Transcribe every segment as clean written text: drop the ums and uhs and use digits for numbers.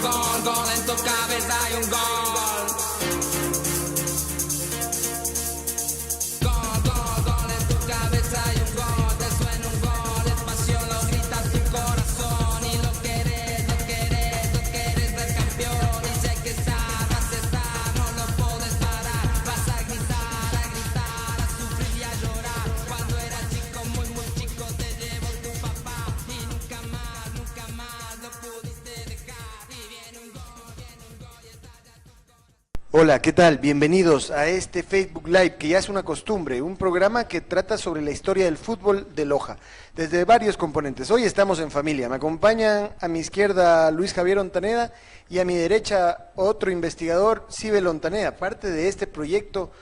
gol en tu cabeza hay un gol. Gol en tu cabeza hay un gol, te suena un gol, es pasión, lo grita tu corazón y lo querés ver campeón. Y sé que vas a estar, no lo puedes parar, vas a gritar, a sufrir y a llorar. Cuando eras chico, muy chico, te llevó tu papá y nunca más lo pudiste dejar. Y viene un gol y estalla tu corazón. Hola, ¿qué tal? Bienvenidos a este Facebook Live que ya es una costumbre, un programa que trata sobre la historia del fútbol de Loja, desde varios componentes. Hoy estamos en familia, me acompañan a mi izquierda Luis Javier Ontaneda y a mi derecha otro investigador, Sibel Ontaneda, parte de este proyecto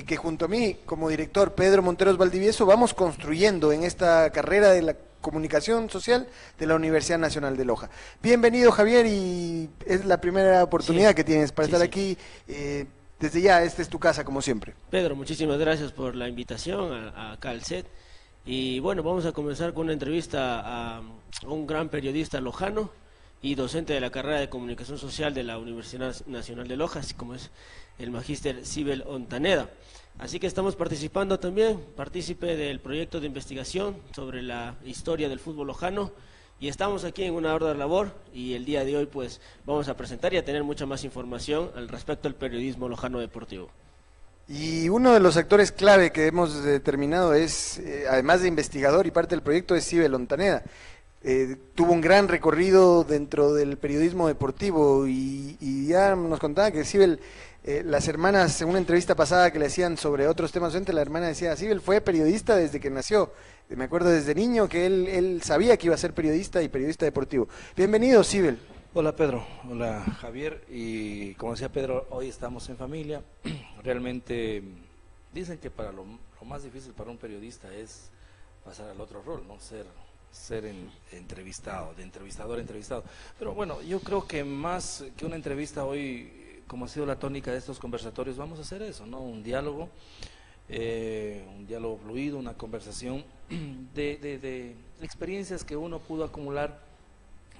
que junto a mí como director Pedro Monteros Valdivieso vamos construyendo en esta carrera de la comunicación social de la Universidad Nacional de Loja. Bienvenido Javier, y es la primera oportunidad que tienes para estar aquí. Desde ya, esta es tu casa como siempre. Pedro, muchísimas gracias por la invitación acá al set. Y bueno, vamos a comenzar con una entrevista a un gran periodista lojano y docente de la carrera de comunicación social de la Universidad Nacional de Loja, así como es el magíster Sibel Ontaneda. Así que estamos participando también, partícipe del proyecto de investigación sobre la historia del fútbol lojano, y estamos aquí en una ardua labor, y el día de hoy pues vamos a presentar y a tener mucha más información al respecto del periodismo lojano deportivo. Y uno de los actores clave que hemos determinado es, además de investigador y parte del proyecto, es Sibel Ontaneda. Tuvo un gran recorrido dentro del periodismo deportivo y ya nos contaba que Sibel, las hermanas, en una entrevista pasada que le hacían sobre otros temas docentes, la hermana decía, Sibel fue periodista desde que nació. Me acuerdo desde niño que él sabía que iba a ser periodista y periodista deportivo. Bienvenido, Sibel. Hola Pedro, hola Javier, y como decía Pedro, hoy estamos en familia. Realmente dicen que para lo más difícil para un periodista es pasar al otro rol, ¿no? Ser entrevistado, de entrevistador a entrevistado. Pero bueno, yo creo que más que una entrevista hoy, como ha sido la tónica de estos conversatorios, vamos a hacer eso, ¿no? Un diálogo fluido, una conversación de experiencias que uno pudo acumular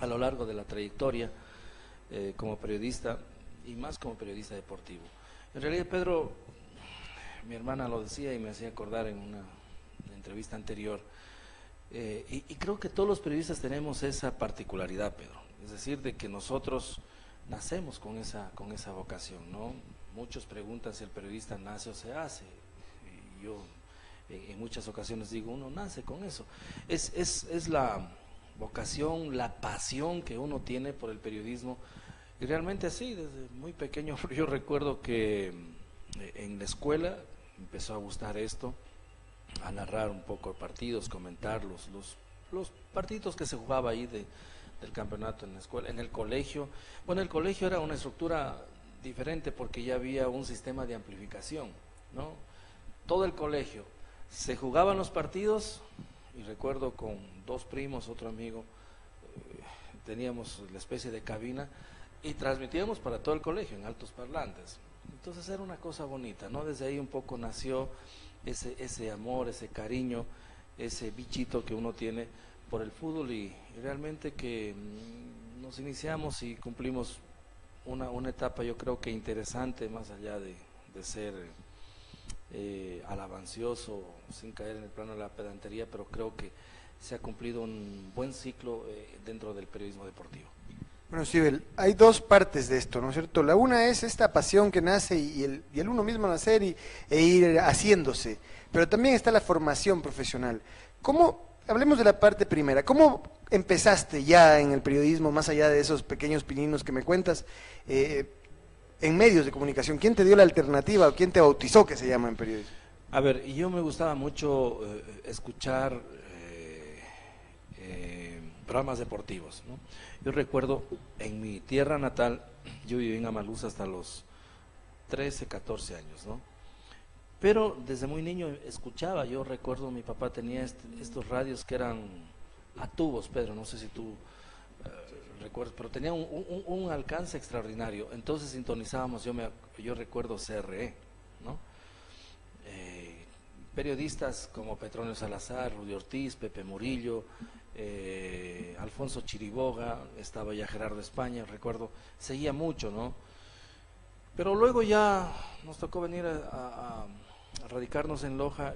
a lo largo de la trayectoria como periodista, y más como periodista deportivo. En realidad, Pedro, mi hermana lo decía y me hacía acordar en una entrevista anterior, y creo que todos los periodistas tenemos esa particularidad, Pedro, es decir, de que nosotros nacemos con esa vocación, ¿no? Muchos preguntan si el periodista nace o se hace, y yo en muchas ocasiones digo, uno nace con eso. Es la vocación, la pasión que uno tiene por el periodismo, y realmente así, desde muy pequeño yo recuerdo que en la escuela empezó a gustar esto, a narrar un poco partidos, comentar los partidos que se jugaba ahí del campeonato en la escuela, en el colegio. Bueno, el colegio era una estructura diferente porque ya había un sistema de amplificación, ¿no? Todo el colegio, se jugaban los partidos, y recuerdo con dos primos, otro amigo, teníamos la especie de cabina y transmitíamos para todo el colegio en altos parlantes. Entonces era una cosa bonita, ¿no? Desde ahí un poco nació ese amor, ese cariño, ese bichito que uno tiene por el fútbol, y realmente que nos iniciamos y cumplimos una etapa, yo creo que interesante, más allá de ser alabancioso, sin caer en el plano de la pedantería, pero creo que se ha cumplido un buen ciclo dentro del periodismo deportivo. Bueno, Sibel, hay dos partes de esto, ¿no es cierto? La una es esta pasión que nace y el uno mismo nacer e ir haciéndose, pero también está la formación profesional. Hablemos de la parte primera, ¿cómo empezaste ya en el periodismo, más allá de esos pequeños pininos que me cuentas, en medios de comunicación? ¿Quién te dio la alternativa o quién te bautizó, que se llama en periodismo? A ver, yo me gustaba mucho escuchar programas deportivos, ¿no? Yo recuerdo en mi tierra natal, yo viví en Amaluza hasta los 13, 14 años, ¿no? Pero desde muy niño escuchaba, yo recuerdo mi papá tenía estos radios que eran a tubos, Pedro, no sé si tú recuerdas, pero tenía un alcance extraordinario. Entonces sintonizábamos, yo recuerdo CRE, ¿no? periodistas como Petronio Salazar, Rudy Ortiz, Pepe Murillo, Alfonso Chiriboga, estaba ya Gerardo España, recuerdo, seguía mucho, ¿no? Pero luego ya nos tocó venir a radicarnos en Loja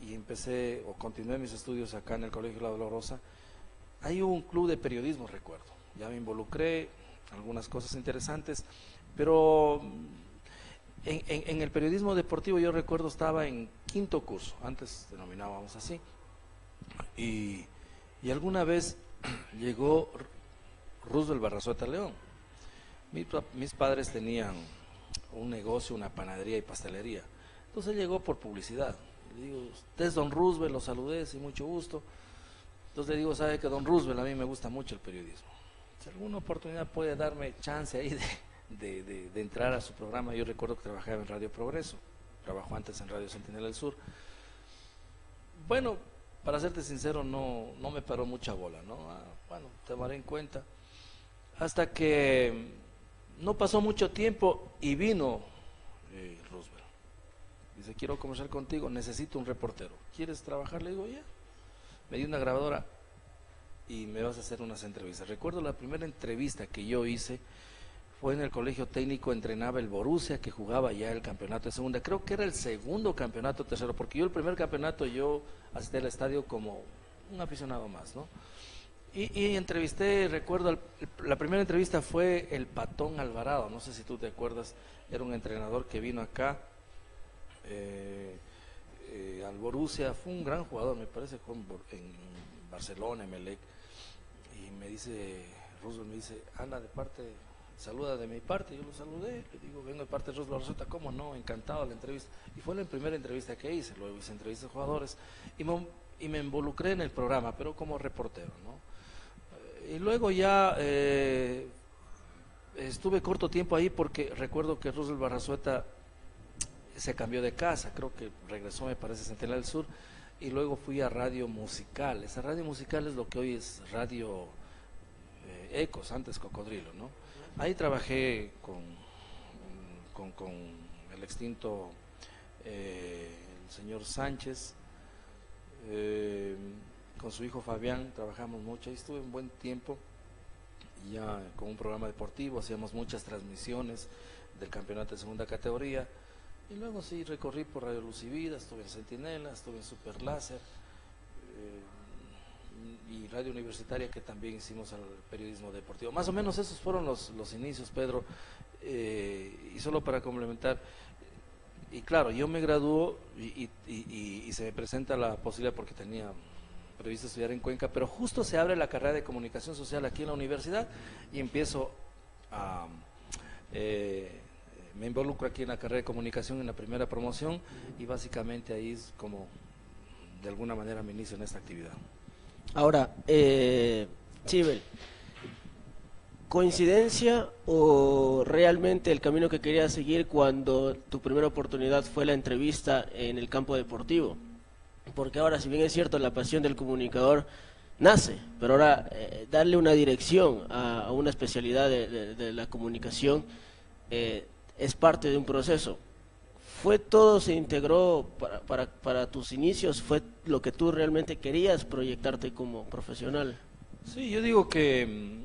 y empecé o continué mis estudios acá en el Colegio La Dolorosa. Hay un club de periodismo, recuerdo, ya me involucré, algunas cosas interesantes, pero en el periodismo deportivo yo recuerdo estaba en quinto curso, antes denominábamos así, y alguna vez llegó Roosevelt Barrazueta León. Mis padres tenían un negocio, una panadería y pastelería, entonces llegó por publicidad. Le digo, usted es don Roosevelt, lo saludé, sin mucho gusto. Entonces le digo, sabe que don Roosevelt, a mí me gusta mucho el periodismo, si alguna oportunidad puede darme chance ahí de entrar a su programa. Yo recuerdo que trabajaba en Radio Progreso, trabajó antes en Radio Centinela del Sur. Bueno, para serte sincero, no me paró mucha bola, ¿no? Bueno, te tomaré en cuenta. Hasta que no pasó mucho tiempo y vino Roosevelt. Dice, quiero conversar contigo, necesito un reportero. ¿Quieres trabajar? Le digo, ya. Me dio una grabadora y me vas a hacer unas entrevistas. Recuerdo la primera entrevista que yo hice fue en el Colegio Técnico, entrenaba el Borussia, que jugaba ya el campeonato de segunda. Creo que era el segundo campeonato tercero, porque yo el primer campeonato yo asistí al estadio como un aficionado más, ¿no? Y entrevisté, recuerdo, la primera entrevista fue el Patón Alvarado, no sé si tú te acuerdas, era un entrenador que vino acá al Borussia, fue un gran jugador, me parece, jugó en Barcelona, Emelec, y me dice, Roosevelt me dice, Ana, saluda de mi parte. Yo lo saludé, le digo, vengo de parte de Roosevelt Barrazueta, ¿cómo no? Encantado de la entrevista. Y fue la primera entrevista que hice, luego hice entrevistas de jugadores, y me involucré en el programa, pero como reportero, ¿no? Y luego ya estuve corto tiempo ahí porque recuerdo que Roosevelt Barrazueta se cambió de casa, creo que regresó, me parece, a Centinela del Sur, y luego fui a Radio Musical. Esa Radio Musical es lo que hoy es Radio Ecos, antes Cocodrilo, ¿no? Ahí trabajé con el extinto el señor Sánchez, con su hijo Fabián, trabajamos mucho. Ahí estuve un buen tiempo, ya con un programa deportivo, hacíamos muchas transmisiones del campeonato de segunda categoría. Y luego sí recorrí por Radio Luz y Vida, estuve en Centinela, estuve en Super Láser y Radio Universitaria, que también hicimos al periodismo deportivo. Más o menos esos fueron los inicios, Pedro. Y solo para complementar, y claro, yo me graduó y se me presenta la posibilidad, porque tenía previsto estudiar en Cuenca, pero justo se abre la carrera de comunicación social aquí en la universidad y empiezo a... me involucro aquí en la carrera de comunicación en la primera promoción, y básicamente ahí es como de alguna manera me inicio en esta actividad. Ahora, Chibel, ¿coincidencia o realmente el camino que querías seguir cuando tu primera oportunidad fue la entrevista en el campo deportivo? Porque ahora, si bien es cierto, la pasión del comunicador nace, pero ahora darle una dirección a una especialidad de la comunicación es parte de un proceso. ¿Fue todo, se integró para tus inicios? ¿Fue lo que tú realmente querías proyectarte como profesional? Sí, yo digo que,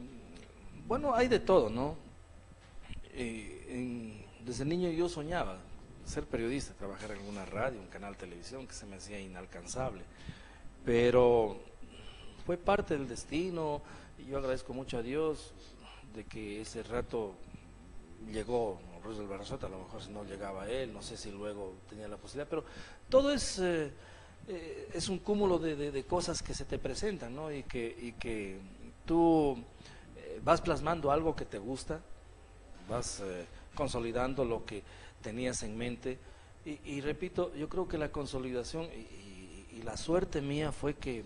bueno, hay de todo, ¿no? Desde niño yo soñaba ser periodista, trabajar en alguna radio, un canal de televisión, que se me hacía inalcanzable, pero fue parte del destino, y yo agradezco mucho a Dios de que ese rato llegó Roosevelt Barrazueta. A lo mejor si no llegaba él, no sé si luego tenía la posibilidad, pero todo es un cúmulo de cosas que se te presentan, ¿no? Y que tú vas plasmando algo que te gusta, vas consolidando lo que tenías en mente, y repito, yo creo que la consolidación y la suerte mía fue que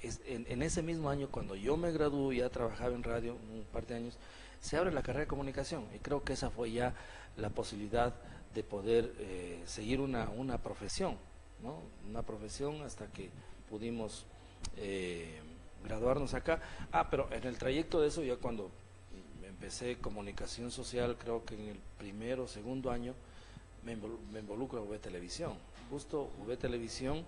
en ese mismo año, cuando yo me gradué, ya trabajaba en radio un par de años, se abre la carrera de comunicación, y creo que esa fue ya la posibilidad de poder seguir una profesión, ¿no? Una profesión hasta que pudimos graduarnos acá. Pero en el trayecto de eso, ya cuando empecé comunicación social, creo que en el primero o segundo año, me involucro en V Televisión. Justo V Televisión,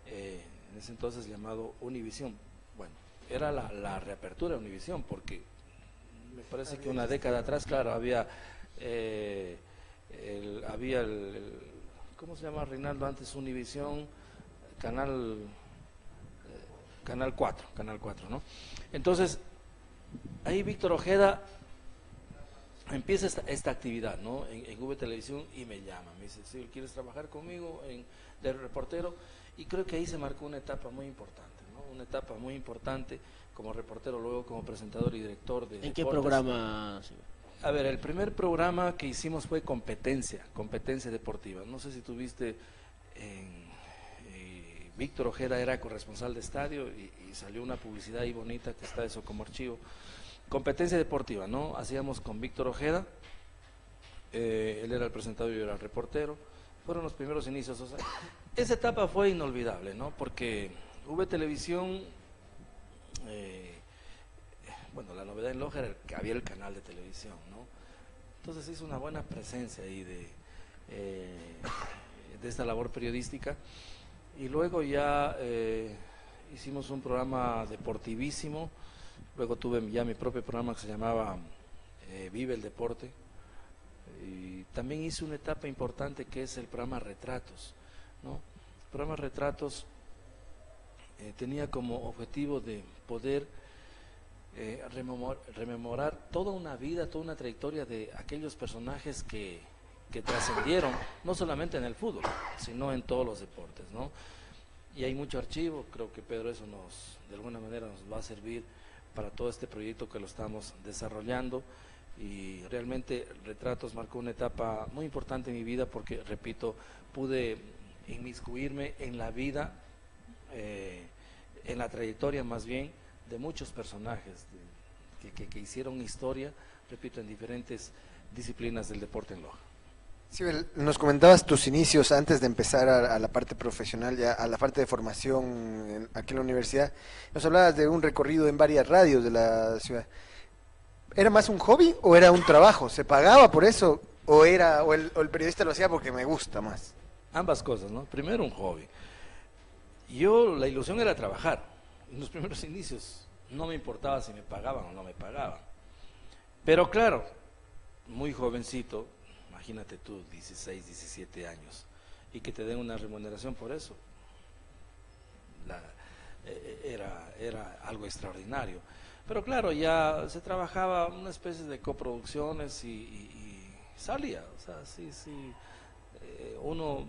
en ese entonces llamado Univisión. Bueno, era la reapertura de Univisión, porque me parece que una década atrás, claro, había ¿cómo se llama, Reinaldo? Antes Univisión, Canal 4, ¿no? Entonces, ahí Víctor Ojeda empieza esta actividad, ¿no? En V Televisión, y me llama, me dice, si ¿quieres trabajar conmigo de reportero? Y creo que ahí se marcó una etapa muy importante, ¿no? Una etapa muy importante como reportero, luego como presentador y director de ¿En qué deportes. programa? A ver, el primer programa que hicimos fue competencia deportiva. No sé si tuviste, Víctor Ojeda era corresponsal de estadio y salió una publicidad ahí bonita que está eso como archivo. Competencia deportiva, ¿no? Hacíamos con Víctor Ojeda, él era el presentador y yo era el reportero. Fueron los primeros inicios. O sea, esa etapa fue inolvidable, ¿no? Porque V Televisión, bueno, la novedad en Loja era que había el canal de televisión, ¿no? Entonces hizo una buena presencia ahí de esta labor periodística. Y luego ya hicimos un programa deportivísimo. Luego tuve ya mi propio programa que se llamaba Vive el Deporte. Y también hice una etapa importante que es el programa Retratos, ¿no? El programa Retratos tenía como objetivo de poder rememorar toda una vida, toda una trayectoria de aquellos personajes que trascendieron, no solamente en el fútbol, sino en todos los deportes, ¿no? Y hay mucho archivo, creo que Pedro eso de alguna manera nos va a servir para todo este proyecto que lo estamos desarrollando. Y realmente Retratos marcó una etapa muy importante en mi vida porque, repito, pude inmiscuirme en la vida, en la trayectoria más bien, de muchos personajes que hicieron historia, repito, en diferentes disciplinas del deporte en Loja. Sí, nos comentabas tus inicios antes de empezar a la parte profesional, ya a la parte de formación aquí en la universidad. Nos hablabas de un recorrido en varias radios de la ciudad. ¿Era más un hobby o era un trabajo? ¿Se pagaba por eso o el periodista lo hacía porque me gusta más? Ambas cosas, ¿no? Primero un hobby. La ilusión era trabajar. En los primeros inicios no me importaba si me pagaban o no me pagaban. Pero claro, muy jovencito, imagínate tú, 16, 17 años, y que te den una remuneración por eso. Era algo extraordinario. Pero claro, ya se trabajaba una especie de coproducciones y salía. O sea, sí, uno,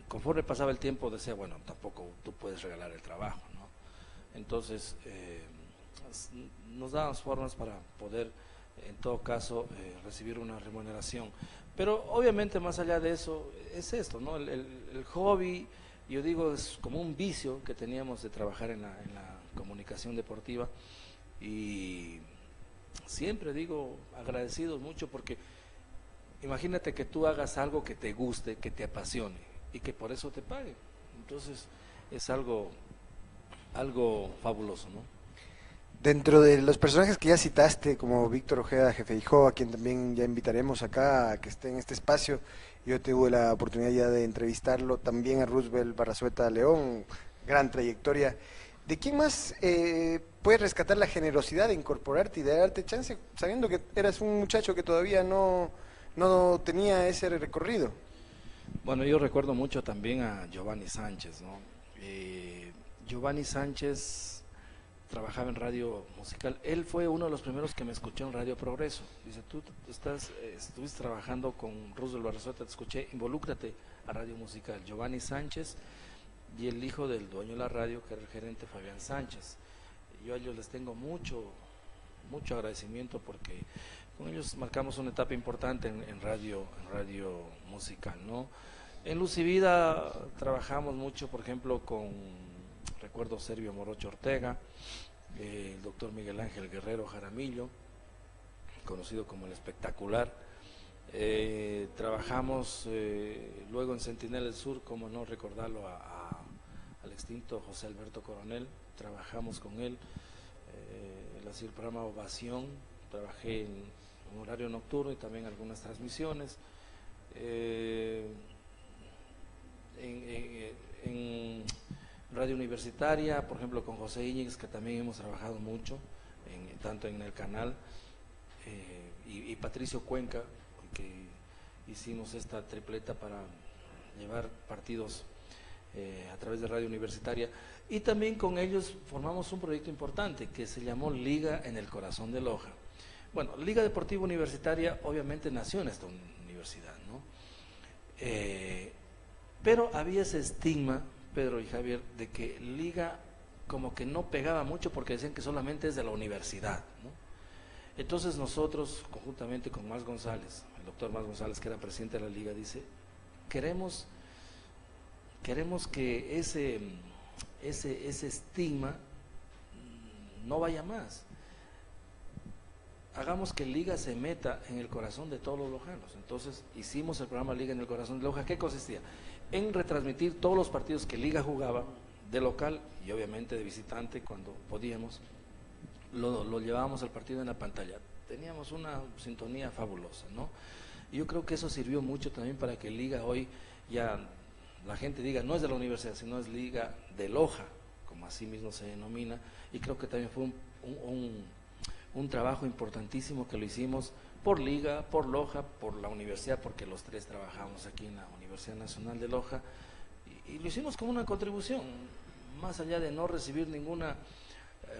conforme pasaba el tiempo, decía, bueno, tampoco tú puedes regalar el trabajo, ¿no? Entonces, nos daban formas para poder, en todo caso, recibir una remuneración. Pero obviamente más allá de eso, es esto, ¿no? El hobby, yo digo, es como un vicio que teníamos de trabajar en la comunicación deportiva. Y siempre digo, agradecidos mucho, porque imagínate que tú hagas algo que te guste, que te apasione y que por eso te paguen. Entonces es algo fabuloso, ¿no? Dentro de los personajes que ya citaste, como Víctor Ojeda, Jefe Hijo, a quien también ya invitaremos acá a que esté en este espacio, yo tuve la oportunidad ya de entrevistarlo, también a Roosevelt Barrazueta León, gran trayectoria. ¿De quién más puedes rescatar la generosidad de incorporarte y de darte chance, sabiendo que eras un muchacho que todavía no tenía ese recorrido? Bueno, yo recuerdo mucho también a Giovanni Sánchez, ¿no? Giovanni Sánchez trabajaba en radio musical. Él fue uno de los primeros que me escuchó en Radio Progreso. Dice, tú estuviste trabajando con Roosevelt Barrazueta, te escuché, involúcrate a radio musical. Giovanni Sánchez y el hijo del dueño de la radio, que era el gerente Fabián Sánchez. Yo a ellos les tengo mucho agradecimiento porque con ellos marcamos una etapa importante en radio musical, ¿no? En Luz y Vida trabajamos mucho, por ejemplo, recuerdo Servio Morocho Ortega, el doctor Miguel Ángel Guerrero Jaramillo, conocido como el Espectacular. Trabajamos luego en Centinela del Sur, como no recordarlo, al extinto José Alberto Coronel. Trabajamos con él, el programa Ovación, trabajé en un horario nocturno y también algunas transmisiones. en Radio Universitaria, por ejemplo, con José Íñiguez, que también hemos trabajado mucho, tanto en el canal, y Patricio Cuenca, que hicimos esta tripleta para llevar partidos a través de Radio Universitaria, y también con ellos formamos un proyecto importante que se llamó Liga en el Corazón de Loja. Bueno, Liga Deportiva Universitaria obviamente nació en esta universidad, ¿no? Pero había ese estigma, Pedro y Javier, de que Liga como que no pegaba mucho porque decían que solamente es de la universidad, ¿no? Entonces nosotros, conjuntamente con Más González, el doctor Más González, que era presidente de la Liga, dice, queremos que ese estigma no vaya más. Hagamos que Liga se meta en el corazón de todos los lojanos. Entonces hicimos el programa Liga en el Corazón de Loja. ¿Qué consistía? En retransmitir todos los partidos que Liga jugaba de local y obviamente de visitante cuando podíamos. Lo llevábamos al partido en la pantalla. Teníamos una sintonía fabulosa, ¿no? Y yo creo que eso sirvió mucho también para que Liga hoy ya la gente diga, no es de la universidad, sino es Liga de Loja, como así mismo se denomina, y creo que también fue un trabajo importantísimo que lo hicimos por Liga, por Loja, por la universidad, porque los tres trabajamos aquí en la Universidad Nacional de Loja, y lo hicimos como una contribución, más allá de no recibir ninguna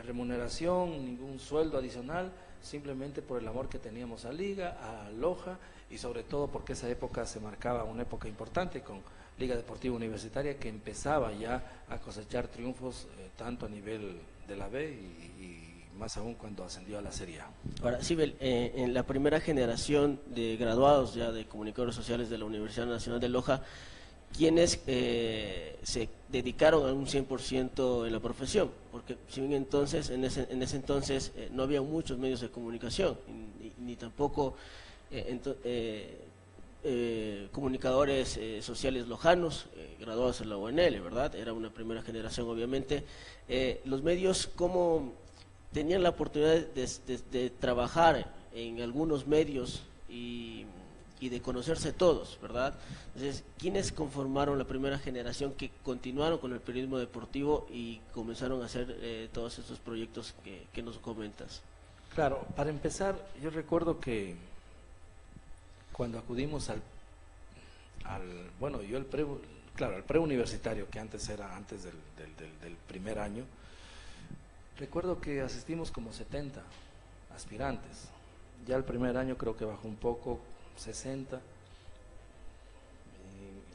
remuneración, ningún sueldo adicional, simplemente por el amor que teníamos a Liga, a Loja, y sobre todo porque esa época se marcaba una época importante con Liga Deportiva Universitaria, que empezaba ya a cosechar triunfos tanto a nivel de la B y más aún cuando ascendió a la Serie A. Ahora, Sibel, en la primera generación de graduados ya de comunicadores sociales de la Universidad Nacional de Loja, quienes se dedicaron a un 100% en la profesión, porque si bien entonces, en ese entonces no había muchos medios de comunicación, ni tampoco comunicadores sociales lojanos, graduados en la UNL, ¿verdad? Era una primera generación, obviamente. Los medios, ¿cómo tenían la oportunidad de trabajar en algunos medios y de conocerse todos, ¿verdad? Entonces, ¿quiénes conformaron la primera generación que continuaron con el periodismo deportivo y comenzaron a hacer todos estos proyectos que nos comentas? Claro, para empezar, yo recuerdo que cuando acudimos al preuniversitario, que antes era antes del primer año, recuerdo que asistimos como 70 aspirantes. Ya el primer año creo que bajó un poco, 60,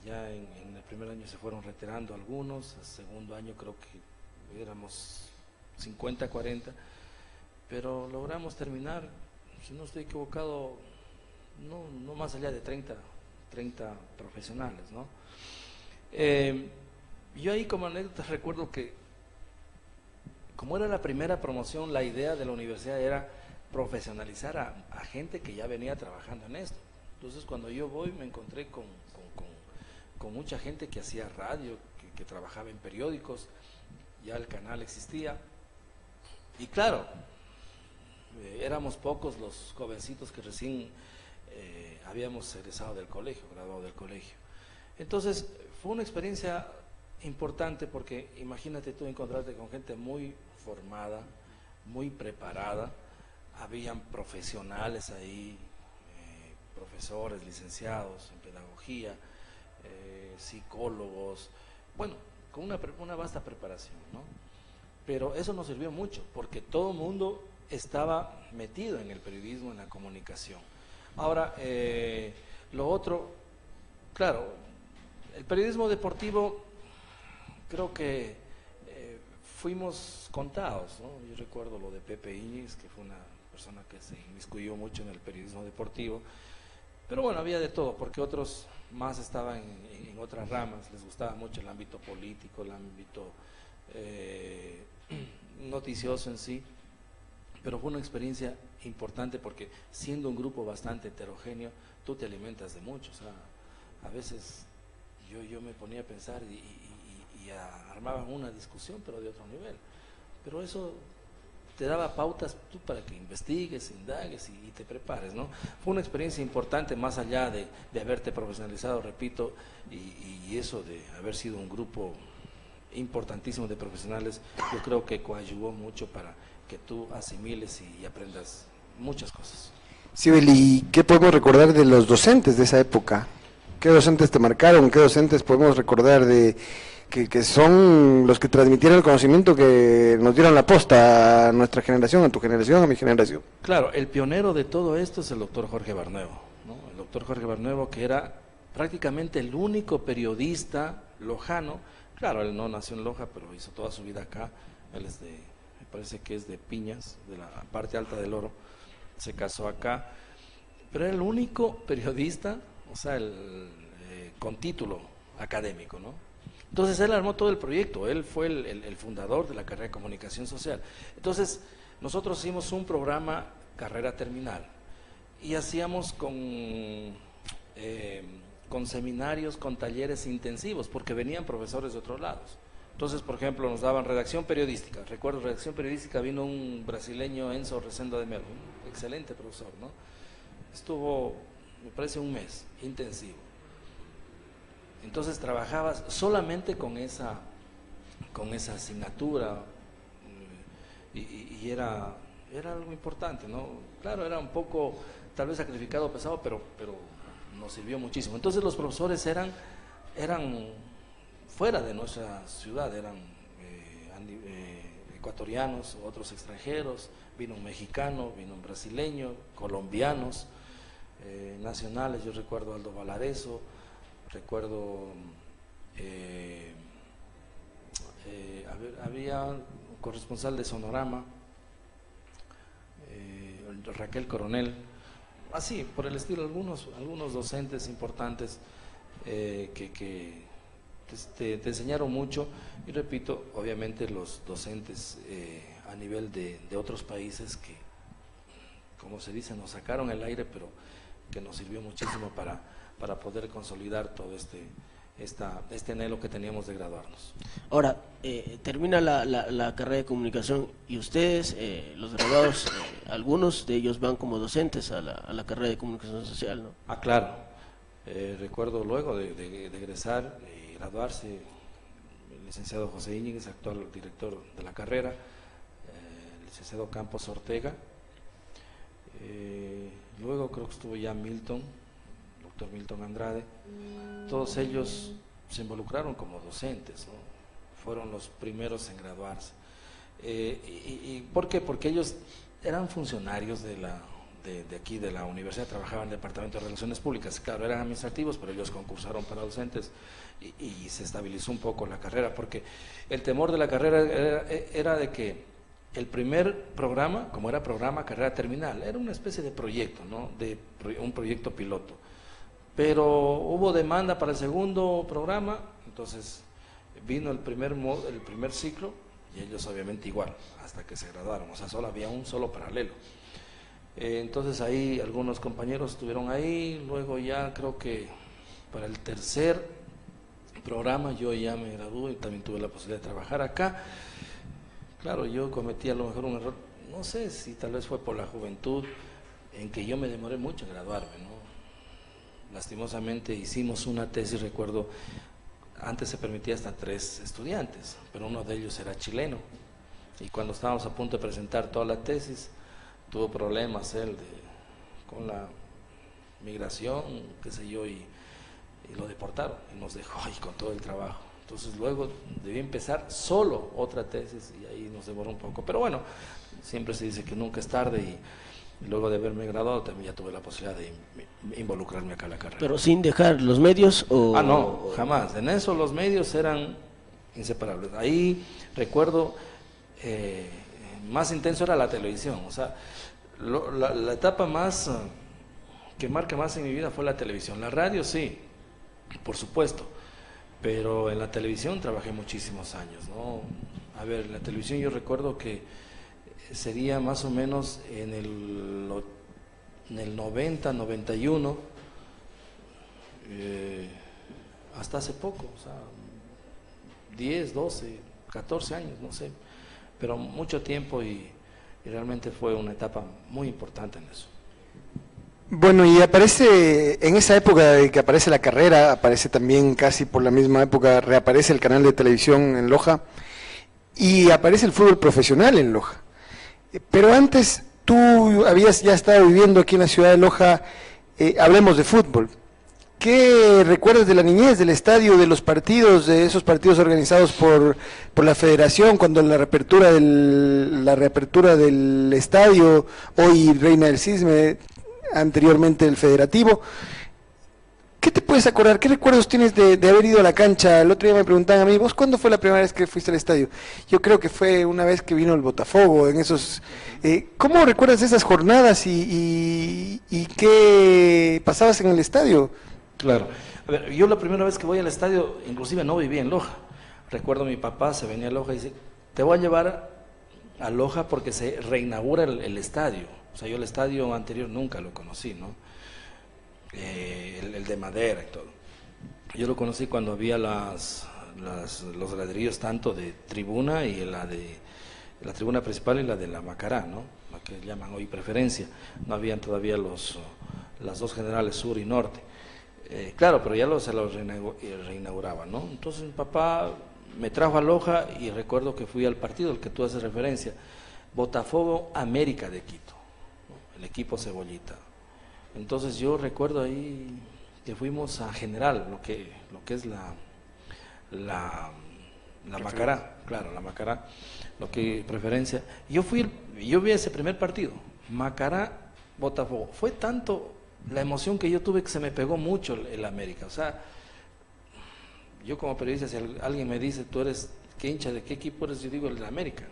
y ya en el primer año se fueron retirando algunos, el segundo año creo que éramos 50, 40, pero logramos terminar, si no estoy equivocado, no más allá de 30 profesionales, ¿no? Yo ahí como anécdota recuerdo que como era la primera promoción, la idea de la universidad era profesionalizar a gente que ya venía trabajando en esto. Entonces cuando yo voy me encontré con mucha gente que hacía radio, que trabajaba en periódicos, ya el canal existía, y claro, éramos pocos los jovencitos que recién habíamos egresado del colegio, graduado del colegio. Entonces fue una experiencia importante porque imagínate tú encontrarte con gente muy formada, muy preparada, habían profesionales ahí, profesores, licenciados en pedagogía, psicólogos, bueno, con una vasta preparación, ¿no? Pero eso nos sirvió mucho porque todo el mundo estaba metido en el periodismo, en la comunicación. Ahora, lo otro, claro, el periodismo deportivo, creo que fuimos contados, ¿no? Yo recuerdo lo de Pepe Íñiguez, que fue una persona que se inmiscuyó mucho en el periodismo deportivo, pero bueno, había de todo, porque otros más estaban en otras ramas, les gustaba mucho el ámbito político, el ámbito noticioso en sí, pero fue una experiencia importante porque siendo un grupo bastante heterogéneo, tú te alimentas de mucho, o sea, a veces yo me ponía a pensar y armaban una discusión, pero de otro nivel, pero eso te daba pautas tú para que investigues, indagues y te prepares, ¿no? Fue una experiencia importante, más allá de haberte profesionalizado, repito, y eso de haber sido un grupo importantísimo de profesionales, yo creo que coadyuvó mucho para que tú asimiles y aprendas muchas cosas. Sibel, ¿y qué podemos recordar de los docentes de esa época? ¿Qué docentes te marcaron? ¿Qué docentes podemos recordar de que son los que transmitieron el conocimiento que nos dieron la posta a nuestra generación, a tu generación, a mi generación? Claro, el pionero de todo esto es el doctor Jorge Barnuevo, ¿no? El doctor Jorge Barnuevo, que era prácticamente el único periodista lojano. Claro, él no nació en Loja, pero hizo toda su vida acá. Él es me parece que es de Piñas, de la parte alta del Oro. Se casó acá, pero era el único periodista, o sea, con título académico, ¿no? Entonces él armó todo el proyecto, él fue el fundador de la carrera de comunicación social. Entonces nosotros hicimos un programa carrera terminal y hacíamos con seminarios, con talleres intensivos, porque venían profesores de otros lados. Entonces, por ejemplo, nos daban redacción periodística. Recuerdo, redacción periodística, vino un brasileño, Enzo Resendo de Melo, un excelente profesor, ¿no? Estuvo, me parece, un mes intensivo. Entonces trabajabas solamente con esa asignatura y era algo importante, ¿no? Claro, era un poco, tal vez sacrificado, pesado, pero nos sirvió muchísimo. Entonces los profesores eran fuera de nuestra ciudad, eran ecuatorianos, otros extranjeros, vino un mexicano, vino un brasileño, colombianos, nacionales. Yo recuerdo a Aldo Valareso, recuerdo había un corresponsal de Sonorama, Raquel Coronel, así por el estilo, algunos docentes importantes que te enseñaron mucho. Y repito, obviamente los docentes a nivel de otros países que, como se dice, nos sacaron el aire, pero que nos sirvió muchísimo para poder consolidar todo este anhelo que teníamos de graduarnos. Ahora, termina la carrera de comunicación y ustedes, los graduados, algunos de ellos van como docentes a la carrera de comunicación social, ¿no? Ah, claro. Recuerdo luego de egresar y graduarse, el licenciado José Íñiguez, actual director de la carrera, el licenciado Campos Ortega, luego creo que estuvo ya Milton, doctor Milton Andrade. Todos ellos se involucraron como docentes, ¿no? Fueron los primeros en graduarse. ¿Y por qué? Porque ellos eran funcionarios de aquí de la universidad, trabajaban en el departamento de relaciones públicas. Claro, eran administrativos, pero ellos concursaron para docentes y se estabilizó un poco la carrera, porque el temor de la carrera era de que el primer programa, como era programa carrera terminal, era una especie de proyecto, ¿no? Un proyecto piloto. Pero hubo demanda para el segundo programa, entonces vino el primer ciclo y ellos obviamente igual, hasta que se graduaron, o sea, solo había un solo paralelo. Entonces ahí algunos compañeros estuvieron ahí, luego ya creo que para el tercer programa yo ya me gradué y también tuve la posibilidad de trabajar acá. Claro, yo cometí a lo mejor un error, no sé si tal vez fue por la juventud, en que yo me demoré mucho en graduarme, ¿no? Lastimosamente hicimos una tesis, recuerdo, antes se permitía hasta 3 estudiantes, pero uno de ellos era chileno, y cuando estábamos a punto de presentar toda la tesis, tuvo problemas él con la migración, qué sé yo, y lo deportaron, y nos dejó ahí con todo el trabajo. Entonces luego debí empezar solo otra tesis, y ahí nos demoró un poco, pero bueno, siempre se dice que nunca es tarde, y luego de haberme graduado también ya tuve la posibilidad de involucrarme acá en la carrera. ¿Pero sin dejar los medios o...? Ah, no, jamás. En eso los medios eran inseparables. Ahí recuerdo, más intenso era la televisión. O sea, la etapa más que marca más en mi vida fue la televisión. La radio sí, por supuesto, pero en la televisión trabajé muchísimos años, ¿no? A ver, la televisión yo recuerdo que sería más o menos en el 90, 91, hasta hace poco, o sea, 10, 12, 14 años, no sé, pero mucho tiempo y y realmente fue una etapa muy importante en eso. Bueno, y aparece, en esa época de que aparece la carrera, aparece también casi por la misma época, reaparece el canal de televisión en Loja, y aparece el fútbol profesional en Loja. Pero antes, tú habías ya estado viviendo aquí en la ciudad de Loja, hablemos de fútbol. ¿Qué recuerdas de la niñez, del estadio, de los partidos, de esos partidos organizados por la federación, cuando la reapertura del estadio, hoy Reina del Cisne, anteriormente el Federativo? ¿Qué te puedes acordar? ¿Qué recuerdos tienes de haber ido a la cancha? El otro día me preguntaban a mí, ¿vos cuándo fue la primera vez que fuiste al estadio? Yo creo que fue una vez que vino el Botafogo, en esos... ¿Cómo recuerdas esas jornadas y qué pasabas en el estadio? Claro. A ver, yo la primera vez que voy al estadio, inclusive no vivía en Loja. Recuerdo mi papá se venía a Loja y dice, te voy a llevar a Loja porque se reinaugura el estadio. O sea, yo el estadio anterior nunca lo conocí, ¿no? El de madera y todo. Yo lo conocí cuando había los ladrillos tanto de tribuna y la tribuna principal y la de la Macará, ¿no? La que llaman hoy preferencia. No habían todavía las dos generales sur y norte. Claro, pero ya se los reinauguraban, ¿no? Entonces mi papá me trajo a Loja y recuerdo que fui al partido al que tú haces referencia, Botafogo América de Quito, ¿no? El equipo Cebollita. Entonces yo recuerdo ahí que fuimos a General, lo que es la Macará, claro, la Macará, lo que preferencia. Yo vi ese primer partido, Macará Botafogo. Fue tanto la emoción que yo tuve que se me pegó mucho el América. O sea, yo como periodista, si alguien me dice, ¿tú eres qué hincha de qué equipo eres? Yo digo el de América.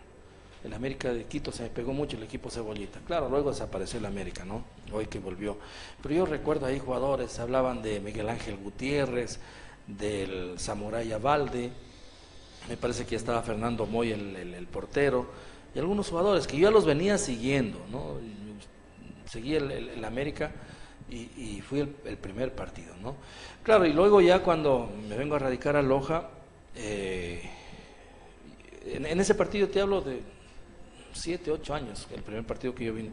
El América de Quito se me pegó mucho, el equipo Cebollita. Claro, luego desapareció el América, ¿no? Hoy que volvió. Pero yo recuerdo ahí jugadores, hablaban de Miguel Ángel Gutiérrez, del Samurái Abalde, me parece que ya estaba Fernando Moy, el portero, y algunos jugadores que yo ya los venía siguiendo, ¿no? Seguí el América y fui el primer partido, ¿no? Claro, y luego ya cuando me vengo a radicar a Loja, en ese partido te hablo de 7, 8 años, el primer partido que yo vine,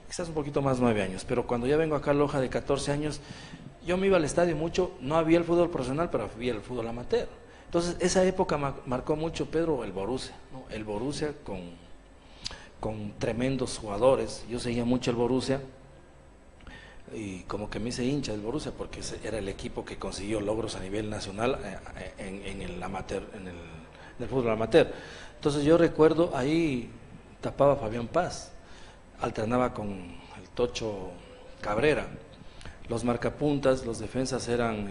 quizás un poquito más 9 años, pero cuando ya vengo acá a Loja de 14 años, yo me iba al estadio mucho, no había el fútbol profesional, pero había el fútbol amateur. Entonces esa época marcó mucho, Pedro, el Borussia, ¿no? El Borussia con tremendos jugadores. Yo seguía mucho el Borussia y como que me hice hincha del Borussia porque era el equipo que consiguió logros a nivel nacional en el amateur, en el fútbol amateur. Entonces yo recuerdo ahí tapaba Fabián Paz, alternaba con el Tocho Cabrera, los marcapuntas, los defensas eran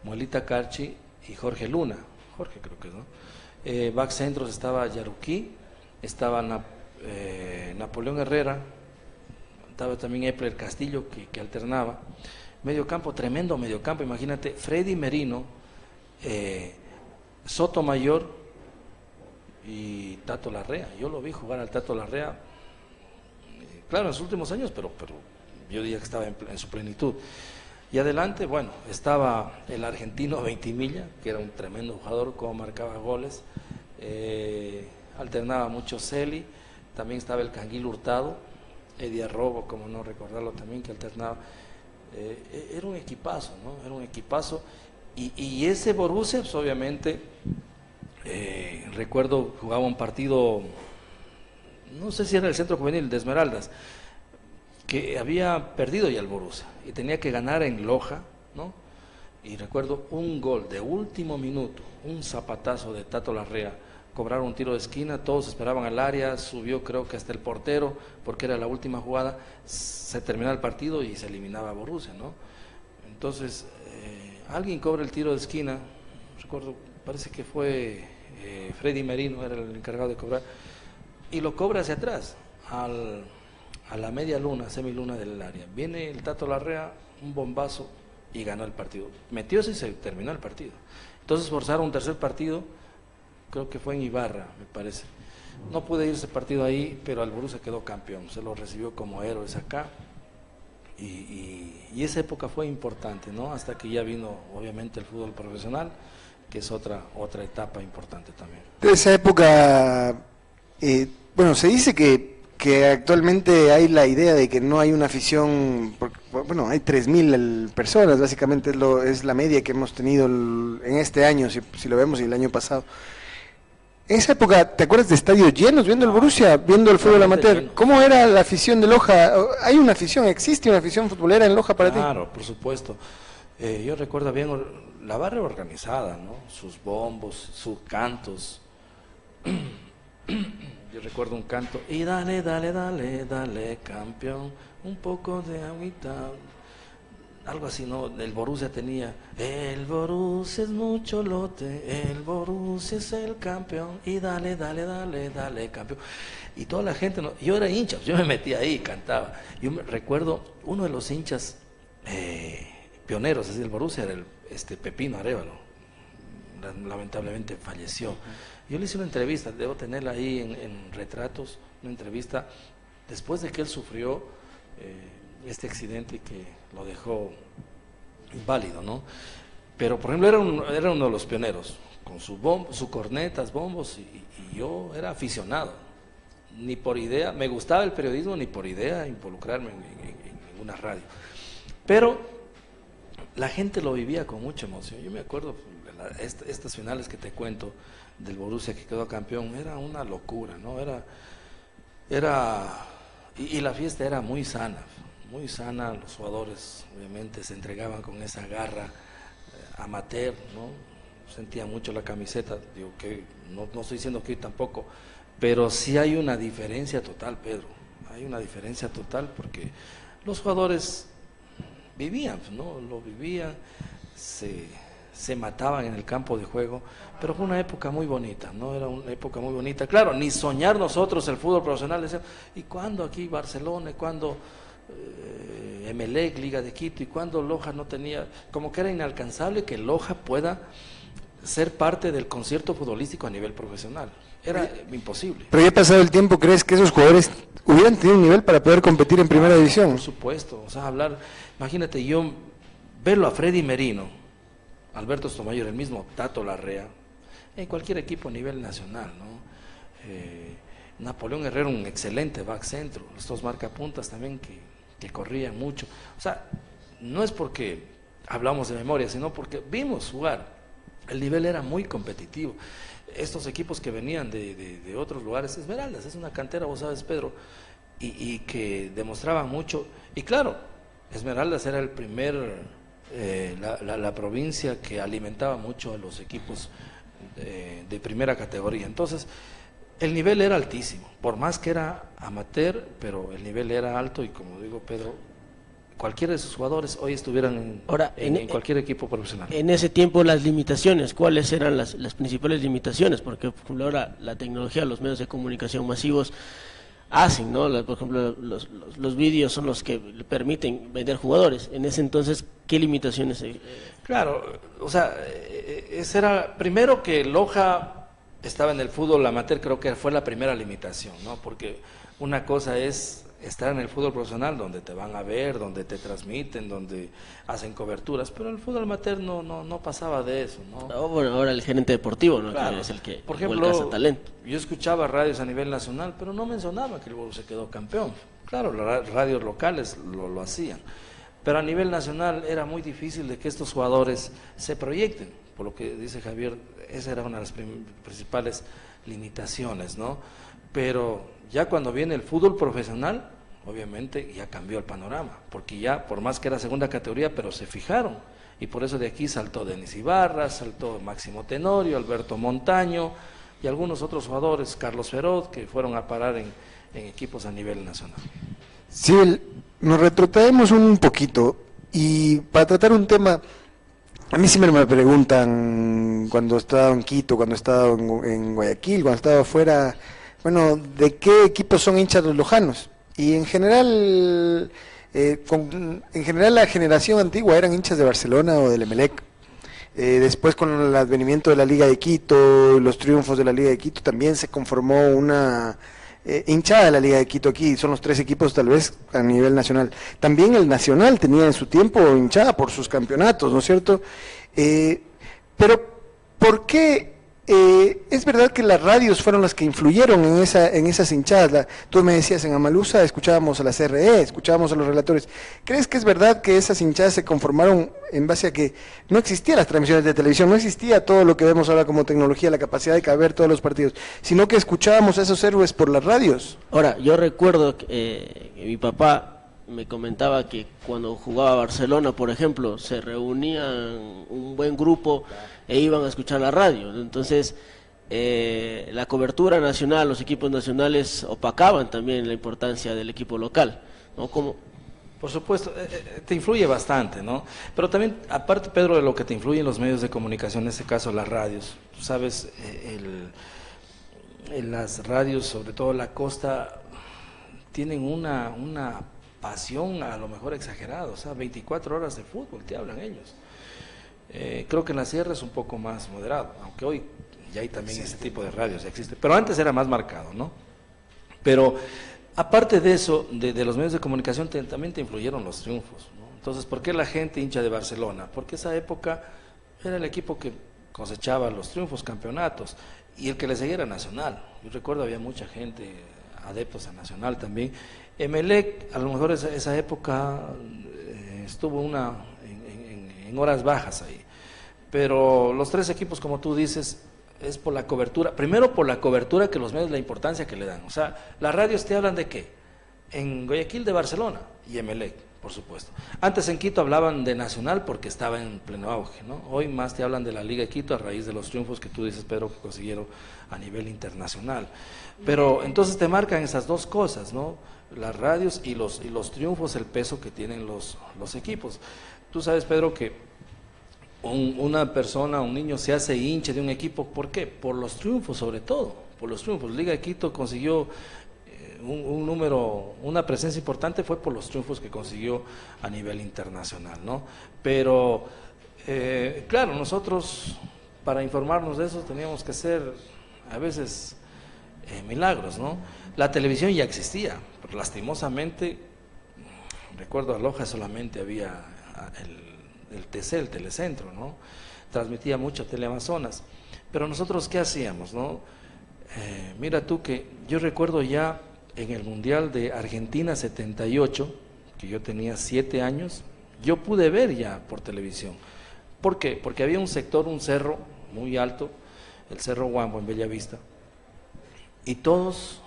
Muelita Carchi y Jorge Luna, Jorge creo que no, back centros estaba Yaruquí, estaba Napoleón Herrera, estaba también Epler Castillo que alternaba, medio campo, tremendo medio campo, imagínate, Freddy Merino, Sotomayor y Tato Larrea. Yo lo vi jugar al Tato Larrea, claro, en sus últimos años, pero yo diría que estaba en su plenitud. Y adelante, bueno, estaba el argentino Veintimilla, que era un tremendo jugador, como marcaba goles, alternaba mucho Celi, también estaba el Canguil Hurtado, Eddie Arrobo, como no recordarlo también, que alternaba. Era un equipazo, ¿no? Era un equipazo. Y ese Borussia, pues, obviamente, recuerdo jugaba un partido, no sé si era el Centro Juvenil de Esmeraldas, que había perdido ya el Borussia y tenía que ganar en Loja, ¿no? Y recuerdo un gol de último minuto, un zapatazo de Tato Larrea, cobraron un tiro de esquina, todos esperaban al área, subió creo que hasta el portero, porque era la última jugada, se terminaba el partido y se eliminaba a Borussia, ¿no? Entonces, alguien cobra el tiro de esquina, recuerdo, parece que fue Freddy Merino, era el encargado de cobrar, y lo cobra hacia atrás, a la media luna, semiluna del área. Viene el Tato Larrea, un bombazo y ganó el partido. Metióse y se terminó el partido. Entonces forzaron un tercer partido, creo que fue en Ibarra, me parece. No pude ir ese partido ahí, pero el Borussia quedó campeón, se lo recibió como héroes acá. Y esa época fue importante, ¿no? Hasta que ya vino, obviamente, el fútbol profesional, que es otra etapa importante también. De esa época, bueno, se dice que que actualmente hay la idea de que no hay una afición, bueno, hay 3.000 personas, básicamente es la media que hemos tenido en este año, si lo vemos, y el año pasado. En esa época, ¿te acuerdas de estadios llenos viendo el Borussia, viendo el fútbol amateur? ¿Cómo era la afición de Loja? ¿Hay una afición, existe una afición futbolera en Loja para ti? Claro, por supuesto. Yo recuerdo bien la barra organizada, ¿no? Sus bombos, sus cantos. Yo recuerdo un canto, y dale, dale, dale, dale, campeón, un poco de agüita. Algo así, ¿no? El Borussia tenía, el Borussia es mucho lote, el Borussia es el campeón, y dale, dale, dale, dale, campeón. Y toda la gente, ¿no? Yo era hincha, yo me metía ahí y cantaba. Yo recuerdo, uno de los hinchas pioneros, es decir, el Borussia era Pepino Arévalo, lamentablemente falleció. Yo le hice una entrevista, debo tenerla ahí en retratos, una entrevista después de que él sufrió este accidente que lo dejó inválido, ¿no? Pero, por ejemplo, era uno de los pioneros, con sus cornetas, bombos, y yo era aficionado. Ni por idea, me gustaba el periodismo, ni por idea involucrarme en una radio. Pero la gente lo vivía con mucha emoción. Yo me acuerdo, estas finales que te cuento, del Borussia que quedó campeón, era una locura, ¿no? Y la fiesta era muy sana, los jugadores obviamente se entregaban con esa garra amateur, ¿no? Sentía mucho la camiseta, digo que no estoy diciendo que hoy tampoco, pero sí hay una diferencia total, Pedro, hay una diferencia total porque los jugadores vivían, ¿no? Lo vivían, se mataban en el campo de juego, pero fue una época muy bonita, ¿no? Era una época muy bonita. Claro, ni soñar nosotros el fútbol profesional, decíamos, ¿y cuándo aquí Barcelona? ¿Y cuándo Emelec, Liga de Quito? ¿Y cuándo Loja no tenía? Como que era inalcanzable que Loja pueda ser parte del concierto futbolístico a nivel profesional. Era imposible. Pero ya pasado el tiempo, ¿crees que esos jugadores hubieran tenido un nivel para poder competir en primera división? Por supuesto, o sea, imagínate verlo a Freddy Merino, Alberto Sotomayor, el mismo Tato Larrea, en cualquier equipo a nivel nacional, ¿no? Napoleón Herrera, un excelente back centro, los dos marcapuntas también que corrían mucho. O sea, no es porque hablamos de memoria, sino porque vimos jugar. El nivel era muy competitivo. Estos equipos que venían de otros lugares, Esmeraldas, es una cantera, vos sabes, Pedro, y que demostraban mucho. Y claro, Esmeraldas era el primer... la provincia que alimentaba mucho a los equipos de primera categoría. Entonces, el nivel era altísimo, por más que era amateur, pero el nivel era alto y como digo, Pedro, cualquiera de sus jugadores hoy estuvieran en cualquier equipo profesional. En ese tiempo las limitaciones, ¿cuáles eran las principales limitaciones? Porque por ejemplo, ahora la tecnología, los medios de comunicación masivos hacen, ¿no? Por ejemplo, los vídeos son los que permiten vender jugadores. En ese entonces, ¿qué limitaciones? Claro, o sea, ese era, primero que Loja estaba en el fútbol amateur, creo que fue la primera limitación, ¿no? Porque una cosa es estar en el fútbol profesional, donde te van a ver, donde te transmiten, donde hacen coberturas, pero el fútbol amateur no pasaba de eso, ¿no? Bueno, ahora el gerente deportivo, ¿no? Claro. Que es el que por vuelca ese ejemplo, talento. yo escuchaba radios a nivel nacional, pero no mencionaba que el Borussia quedó campeón. Claro, las radios locales lo hacían, pero a nivel nacional era muy difícil de que estos jugadores se proyecten, por lo que dice Javier, esa era una de las principales limitaciones, ¿no? Pero ya cuando viene el fútbol profesional, obviamente ya cambió el panorama, porque ya, por más que era segunda categoría, pero se fijaron, y por eso de aquí saltó Denis Ibarra, saltó Máximo Tenorio, Alberto Montaño, y algunos otros jugadores, Carlos Feroz, que fueron a parar en equipos a nivel nacional. Sí, nos retrotraemos un poquito, y para tratar un tema, a mí siempre me preguntan cuando he estado en Quito, cuando he estado en Guayaquil, cuando he estado afuera, bueno, ¿de qué equipos son hinchas los lojanos? Y en general la generación antigua eran hinchas de Barcelona o del Emelec. Después con el advenimiento de la Liga de Quito, los triunfos de la Liga de Quito, también se conformó una hinchada de la Liga de Quito aquí. Son los 3 equipos tal vez a nivel nacional. También el Nacional tenía en su tiempo hinchada por sus campeonatos, ¿no es cierto? Pero ¿por qué es verdad que las radios fueron las que influyeron en esas hinchadas. Tú me decías, en Amalusa escuchábamos a la CRE, escuchábamos a los relatores. ¿Crees que es verdad que esas hinchadas se conformaron en base a que no existían las transmisiones de televisión, no existía todo lo que vemos ahora como tecnología, la capacidad de caber todos los partidos, sino que escuchábamos a esos héroes por las radios? Ahora, yo recuerdo que mi papá me comentaba que cuando jugaba Barcelona, por ejemplo, se reunían un buen grupo e iban a escuchar la radio. Entonces, la cobertura nacional, los equipos nacionales opacaban también la importancia del equipo local, ¿no? Como... Por supuesto, te influye bastante, ¿no? Pero también, aparte, Pedro, de lo que te influyen los medios de comunicación, en este caso las radios, tú sabes, las radios, sobre todo la costa, tienen una pasión a lo mejor exagerada, o sea, 24 horas de fútbol te hablan ellos. Creo que en la sierra es un poco más moderado, aunque hoy ya hay también ese tipo de radios, existe, pero antes era más marcado, ¿no? Pero aparte de eso, de los medios de comunicación también te influyeron los triunfos, ¿no? Entonces, ¿por qué la gente hincha de Barcelona? Porque esa época era el equipo que cosechaba los triunfos, campeonatos, y el que le seguía era Nacional. Yo recuerdo había mucha gente, adeptos a Nacional también. Emelec, a lo mejor esa época estuvo en horas bajas ahí, pero los tres equipos, como tú dices, es por la cobertura, primero por la cobertura que los medios, la importancia que le dan. O sea, las radios te hablan de qué, en Guayaquil de Barcelona y Emelec, por supuesto. Antes en Quito hablaban de Nacional porque estaba en pleno auge, ¿no? Hoy más te hablan de la Liga de Quito a raíz de los triunfos que tú dices, Pedro, que consiguieron a nivel internacional. Pero entonces te marcan esas dos cosas, ¿no? Las radios y los triunfos, el peso que tienen los equipos. Tú sabes, Pedro, que una persona, un niño se hace hincha de un equipo, ¿por qué? Por los triunfos, sobre todo, por los triunfos. Liga de Quito consiguió una presencia importante, fue por los triunfos que consiguió a nivel internacional, ¿no? Pero, claro, nosotros para informarnos de eso teníamos que hacer a veces milagros, ¿no? La televisión ya existía, pero lastimosamente, recuerdo a Loja solamente había el TC, el Telecentro, ¿no? Transmitía mucho Teleamazonas, pero nosotros ¿qué hacíamos, no? Mira tú que yo recuerdo ya en el Mundial de Argentina 78, que yo tenía 7 años, yo pude ver ya por televisión. ¿Por qué? Porque había un sector, un cerro muy alto, el Cerro Huambo en Bellavista, y todos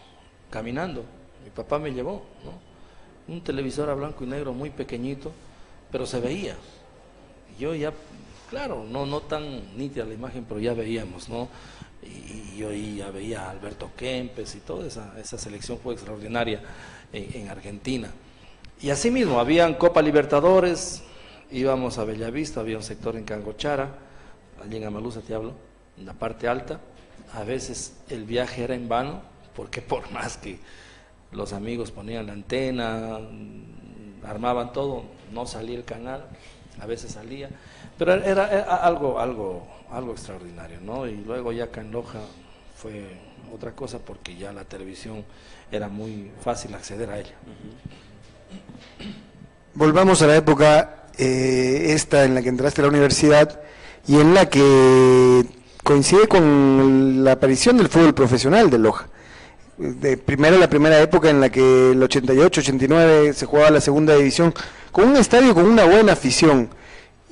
caminando. Mi papá me llevó, ¿no? Un televisor a blanco y negro muy pequeñito, pero se veía. Yo ya, claro, no tan nítida la imagen, pero ya veíamos, ¿no? Y yo ya veía a Alberto Kempes y toda esa selección fue extraordinaria en Argentina. Y así mismo, habían Copa Libertadores, íbamos a Bellavista, había un sector en Cangochara, allí en Amalusa te hablo, en la parte alta. A veces el viaje era en vano, porque por más que los amigos ponían la antena, armaban todo, no salía el canal, a veces salía, pero era algo extraordinario, ¿no? Y luego ya acá en Loja fue otra cosa porque ya la televisión era muy fácil acceder a ella. Volvamos a la época esta en la que entraste a la universidad y en la que coincide con la aparición del fútbol profesional de Loja. Primero la primera época en la que el 88-89 se jugaba la segunda división, con un estadio con una buena afición,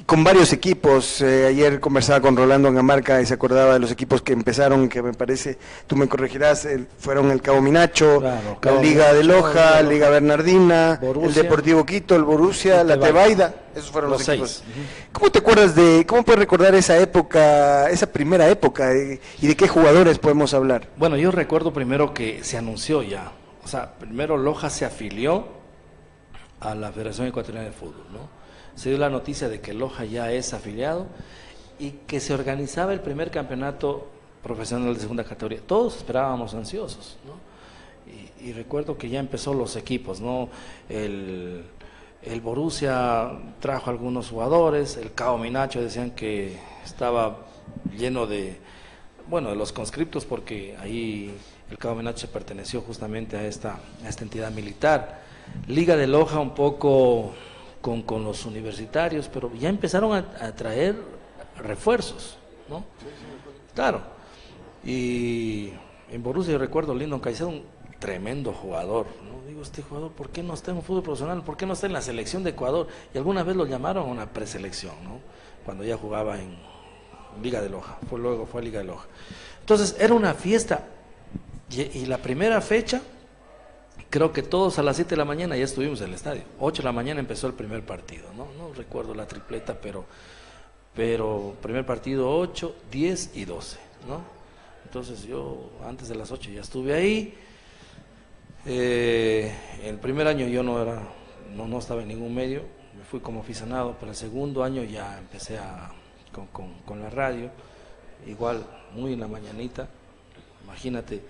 con varios equipos. Ayer conversaba con Rolando Angamarca y se acordaba de los equipos que empezaron, que me parece, tú me corregirás, fueron el Cabo Minacho, claro, la Liga de Loja, Liga Bernardina, Borussia, el Deportivo Quito, el Borussia, la Tebaida, esos fueron los equipos. ¿Cómo te acuerdas cómo puedes recordar esa época, esa primera época, y de qué jugadores podemos hablar? Bueno, yo recuerdo primero que se anunció ya, o sea, primero Loja se afilió a la Federación Ecuatoriana de Fútbol, ¿no? Se dio la noticia de que Loja ya es afiliado y que se organizaba el primer campeonato profesional de segunda categoría. Todos esperábamos ansiosos, ¿no? Y recuerdo que ya empezó los equipos, ¿no? El Borussia trajo algunos jugadores, el Cabo Minacho decían que estaba lleno de los conscriptos, porque ahí el Cabo Minacho perteneció justamente a esta entidad militar. Liga de Loja un poco con los universitarios, pero ya empezaron a traer refuerzos, ¿no? Claro. Y en Borussia yo recuerdo Lyndon Caicedo, un tremendo jugador, ¿no? Digo, este jugador, ¿por qué no está en un fútbol profesional? ¿Por qué no está en la selección de Ecuador? Y alguna vez lo llamaron a una preselección, ¿no? Cuando ya jugaba en Liga de Loja, luego fue a Liga de Loja. Entonces era una fiesta, y la primera fecha, creo que todos a las 7 de la mañana ya estuvimos en el estadio. 8 de la mañana empezó el primer partido, no recuerdo la tripleta, pero primer partido 8, 10 y 12, ¿no? Entonces yo antes de las 8 ya estuve ahí. El primer año yo no estaba en ningún medio, me fui como aficionado, pero el segundo año ya empecé con la radio, igual muy en la mañanita, imagínate,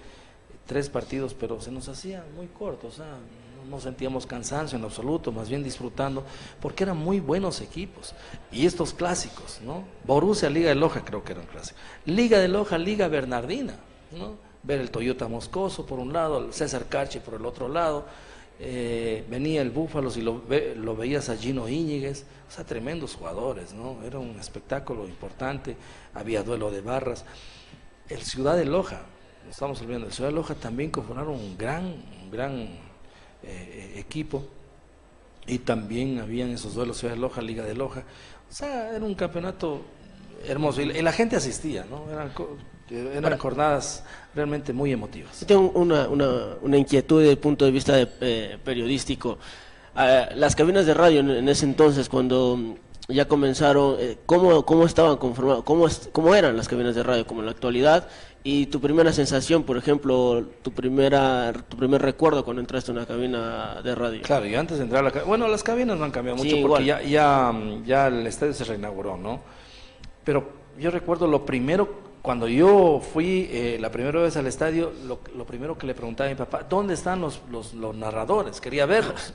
3 partidos, pero se nos hacía muy corto, o sea, no sentíamos cansancio en absoluto, más bien disfrutando, porque eran muy buenos equipos, y estos clásicos, ¿no? Borussia, Liga de Loja, creo que era un clásico, Liga de Loja, Liga Bernardina, ¿no? Ver el Toyota Moscoso por un lado, el César Carchi por el otro lado, venía el Búfalos y lo veías a Gino Íñiguez, o sea, tremendos jugadores, ¿no? Era un espectáculo importante, había duelo de barras. El Ciudad de Loja, estamos olvidando, el Ciudad de Loja también conformaron un gran equipo, y también habían esos duelos Ciudad de Loja, Liga de Loja, o sea, era un campeonato hermoso, y la gente asistía, ¿no? Eran jornadas realmente muy emotivas. Tengo una inquietud desde el punto de vista periodístico. Las cabinas de radio en ese entonces, cuando ya comenzaron, ¿cómo estaban conformadas? ¿Cómo eran las cabinas de radio como en la actualidad? Y tu primera sensación, por ejemplo, tu primer recuerdo cuando entraste a una cabina de radio. Claro, y antes de entrar a la cabina, bueno, las cabinas no han cambiado mucho, Sí, porque ya el estadio se reinauguró, ¿no? Pero yo recuerdo lo primero, cuando yo fui la primera vez al estadio, lo primero que le preguntaba a mi papá, ¿dónde están los narradores? Quería verlos,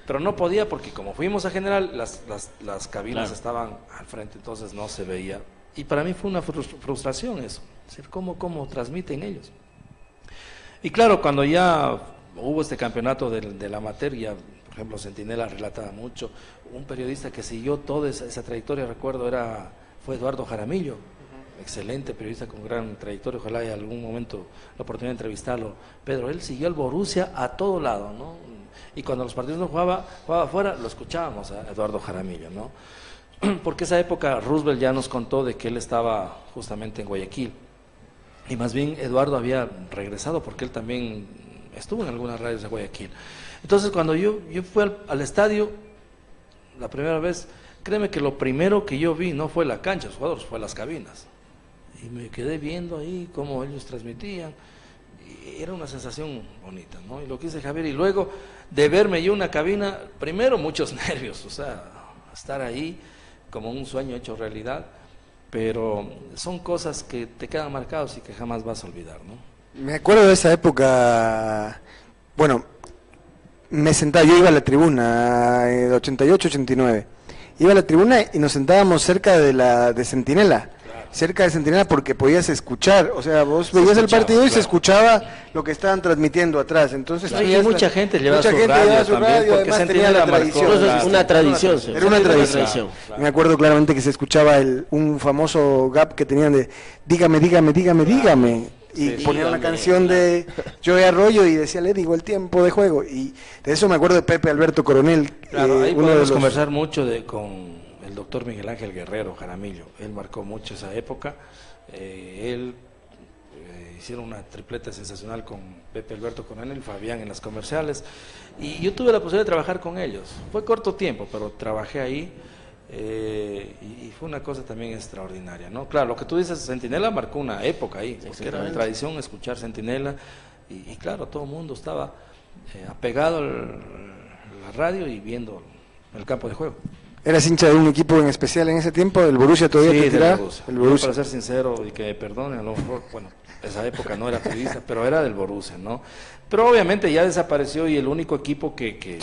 pero no podía porque como fuimos a General, las cabinas Claro. estaban al frente, entonces no se veía. Y para mí fue una frustración eso, es decir, ¿cómo transmiten ellos? Y claro, cuando ya hubo este campeonato de la materia, por ejemplo, Centinela relataba mucho, un periodista que siguió toda esa trayectoria, recuerdo, fue Eduardo Jaramillo, excelente periodista con gran trayectoria, ojalá haya algún momento la oportunidad de entrevistarlo. Pedro, él siguió al Borussia a todo lado, ¿no? Y cuando los partidos no jugaba afuera, lo escuchábamos a Eduardo Jaramillo, ¿no? Porque esa época Roosevelt ya nos contó de que él estaba justamente en Guayaquil, y más bien Eduardo había regresado porque él también estuvo en algunas radios de Guayaquil. Entonces cuando yo fui al estadio la primera vez, créeme que lo primero que yo vi no fue la cancha, los jugadores, fue las cabinas. Y me quedé viendo ahí cómo ellos transmitían, y era una sensación bonita, ¿no? Y lo que dice Javier, y luego de verme yo en una cabina, primero muchos nervios, o sea, estar ahí como un sueño hecho realidad, pero son cosas que te quedan marcados y que jamás vas a olvidar, ¿no? Me acuerdo de esa época, bueno, yo iba a la tribuna, de 88, 89, iba a la tribuna y nos sentábamos cerca de Centinela. Cerca de Centinela porque podías escuchar, o sea, vos veías el partido y se escuchaba lo que estaban transmitiendo atrás, entonces Claro, y mucha gente llevaba su radio también, porque además tenía Centinela la marcó tradición. Entonces, es una tradición. Era una tradición. Claro. Me acuerdo claramente que se escuchaba un famoso gap que tenían de dígame, y Sí, ponían una dígame, canción de Joey Arroyo y decía, le digo el tiempo de juego, y de eso me acuerdo de Pepe Alberto Coronel. Claro, ahí uno de podemos los... conversar mucho con el doctor Miguel Ángel Guerrero Jaramillo. Él marcó mucho esa época. Hicieron una tripleta sensacional con Pepe Alberto Coronel y Fabián en las comerciales, y yo tuve la posibilidad de trabajar con ellos. Fue corto tiempo, pero trabajé ahí, y fue una cosa también extraordinaria, ¿no? Claro, lo que tú dices, Centinela marcó una época ahí, porque era una tradición escuchar Centinela, y claro, todo el mundo estaba apegado a la radio y viendo el campo de juego. ¿Eras hincha de un equipo en especial en ese tiempo? ¿El Borussia todavía te del tiraba? Borussia. El Yo, Borussia. para ser sincero y que me perdonen, a lo mejor, bueno, esa época no era periodista, pero era del Borussia, ¿no? Pero obviamente ya desapareció, y el único equipo que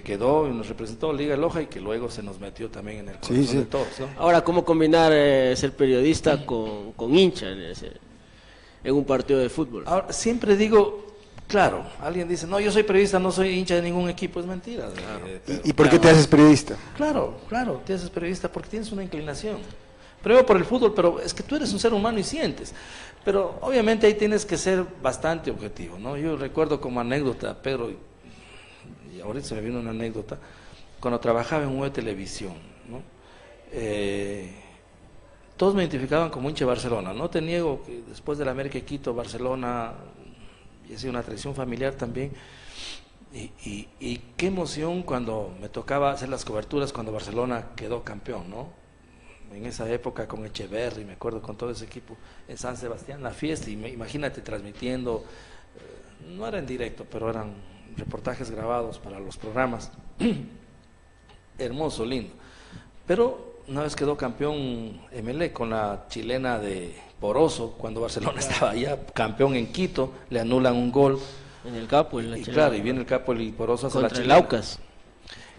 quedó y nos representó, Liga de Loja, y que luego se nos metió también en el corazón de todos, ¿no? Ahora, ¿cómo combinar ser periodista con hincha en un partido de fútbol? Ahora, siempre digo, claro, alguien dice, no, yo soy periodista, no soy hincha de ningún equipo, es mentira. ¿Y por qué te haces periodista? Claro, te haces periodista porque tienes una inclinación. Premio por el fútbol, pero es que tú eres un ser humano y sientes. Pero obviamente ahí tienes que ser bastante objetivo, ¿no? Yo recuerdo como anécdota, Pedro, y ahorita se me vino una anécdota, cuando trabajaba en web televisión, ¿no? Todos me identificaban como hincha de Barcelona. No te niego que después del América de Quito, Barcelona, y ha sido una tradición familiar también. Y qué emoción cuando me tocaba hacer las coberturas cuando Barcelona quedó campeón, ¿no? En esa época con Echeverri, me acuerdo, con todo ese equipo en San Sebastián, la fiesta, y imagínate transmitiendo, no era en directo, pero eran reportajes grabados para los programas. Hermoso, lindo. Pero una vez quedó campeón Emelec con la chilena de Poroso, cuando Barcelona estaba ya campeón en Quito, le anulan un gol. En el Capo, en la Y chilena. claro, y viene el Capo y Poroso hace la Contra el chilena. Aucas.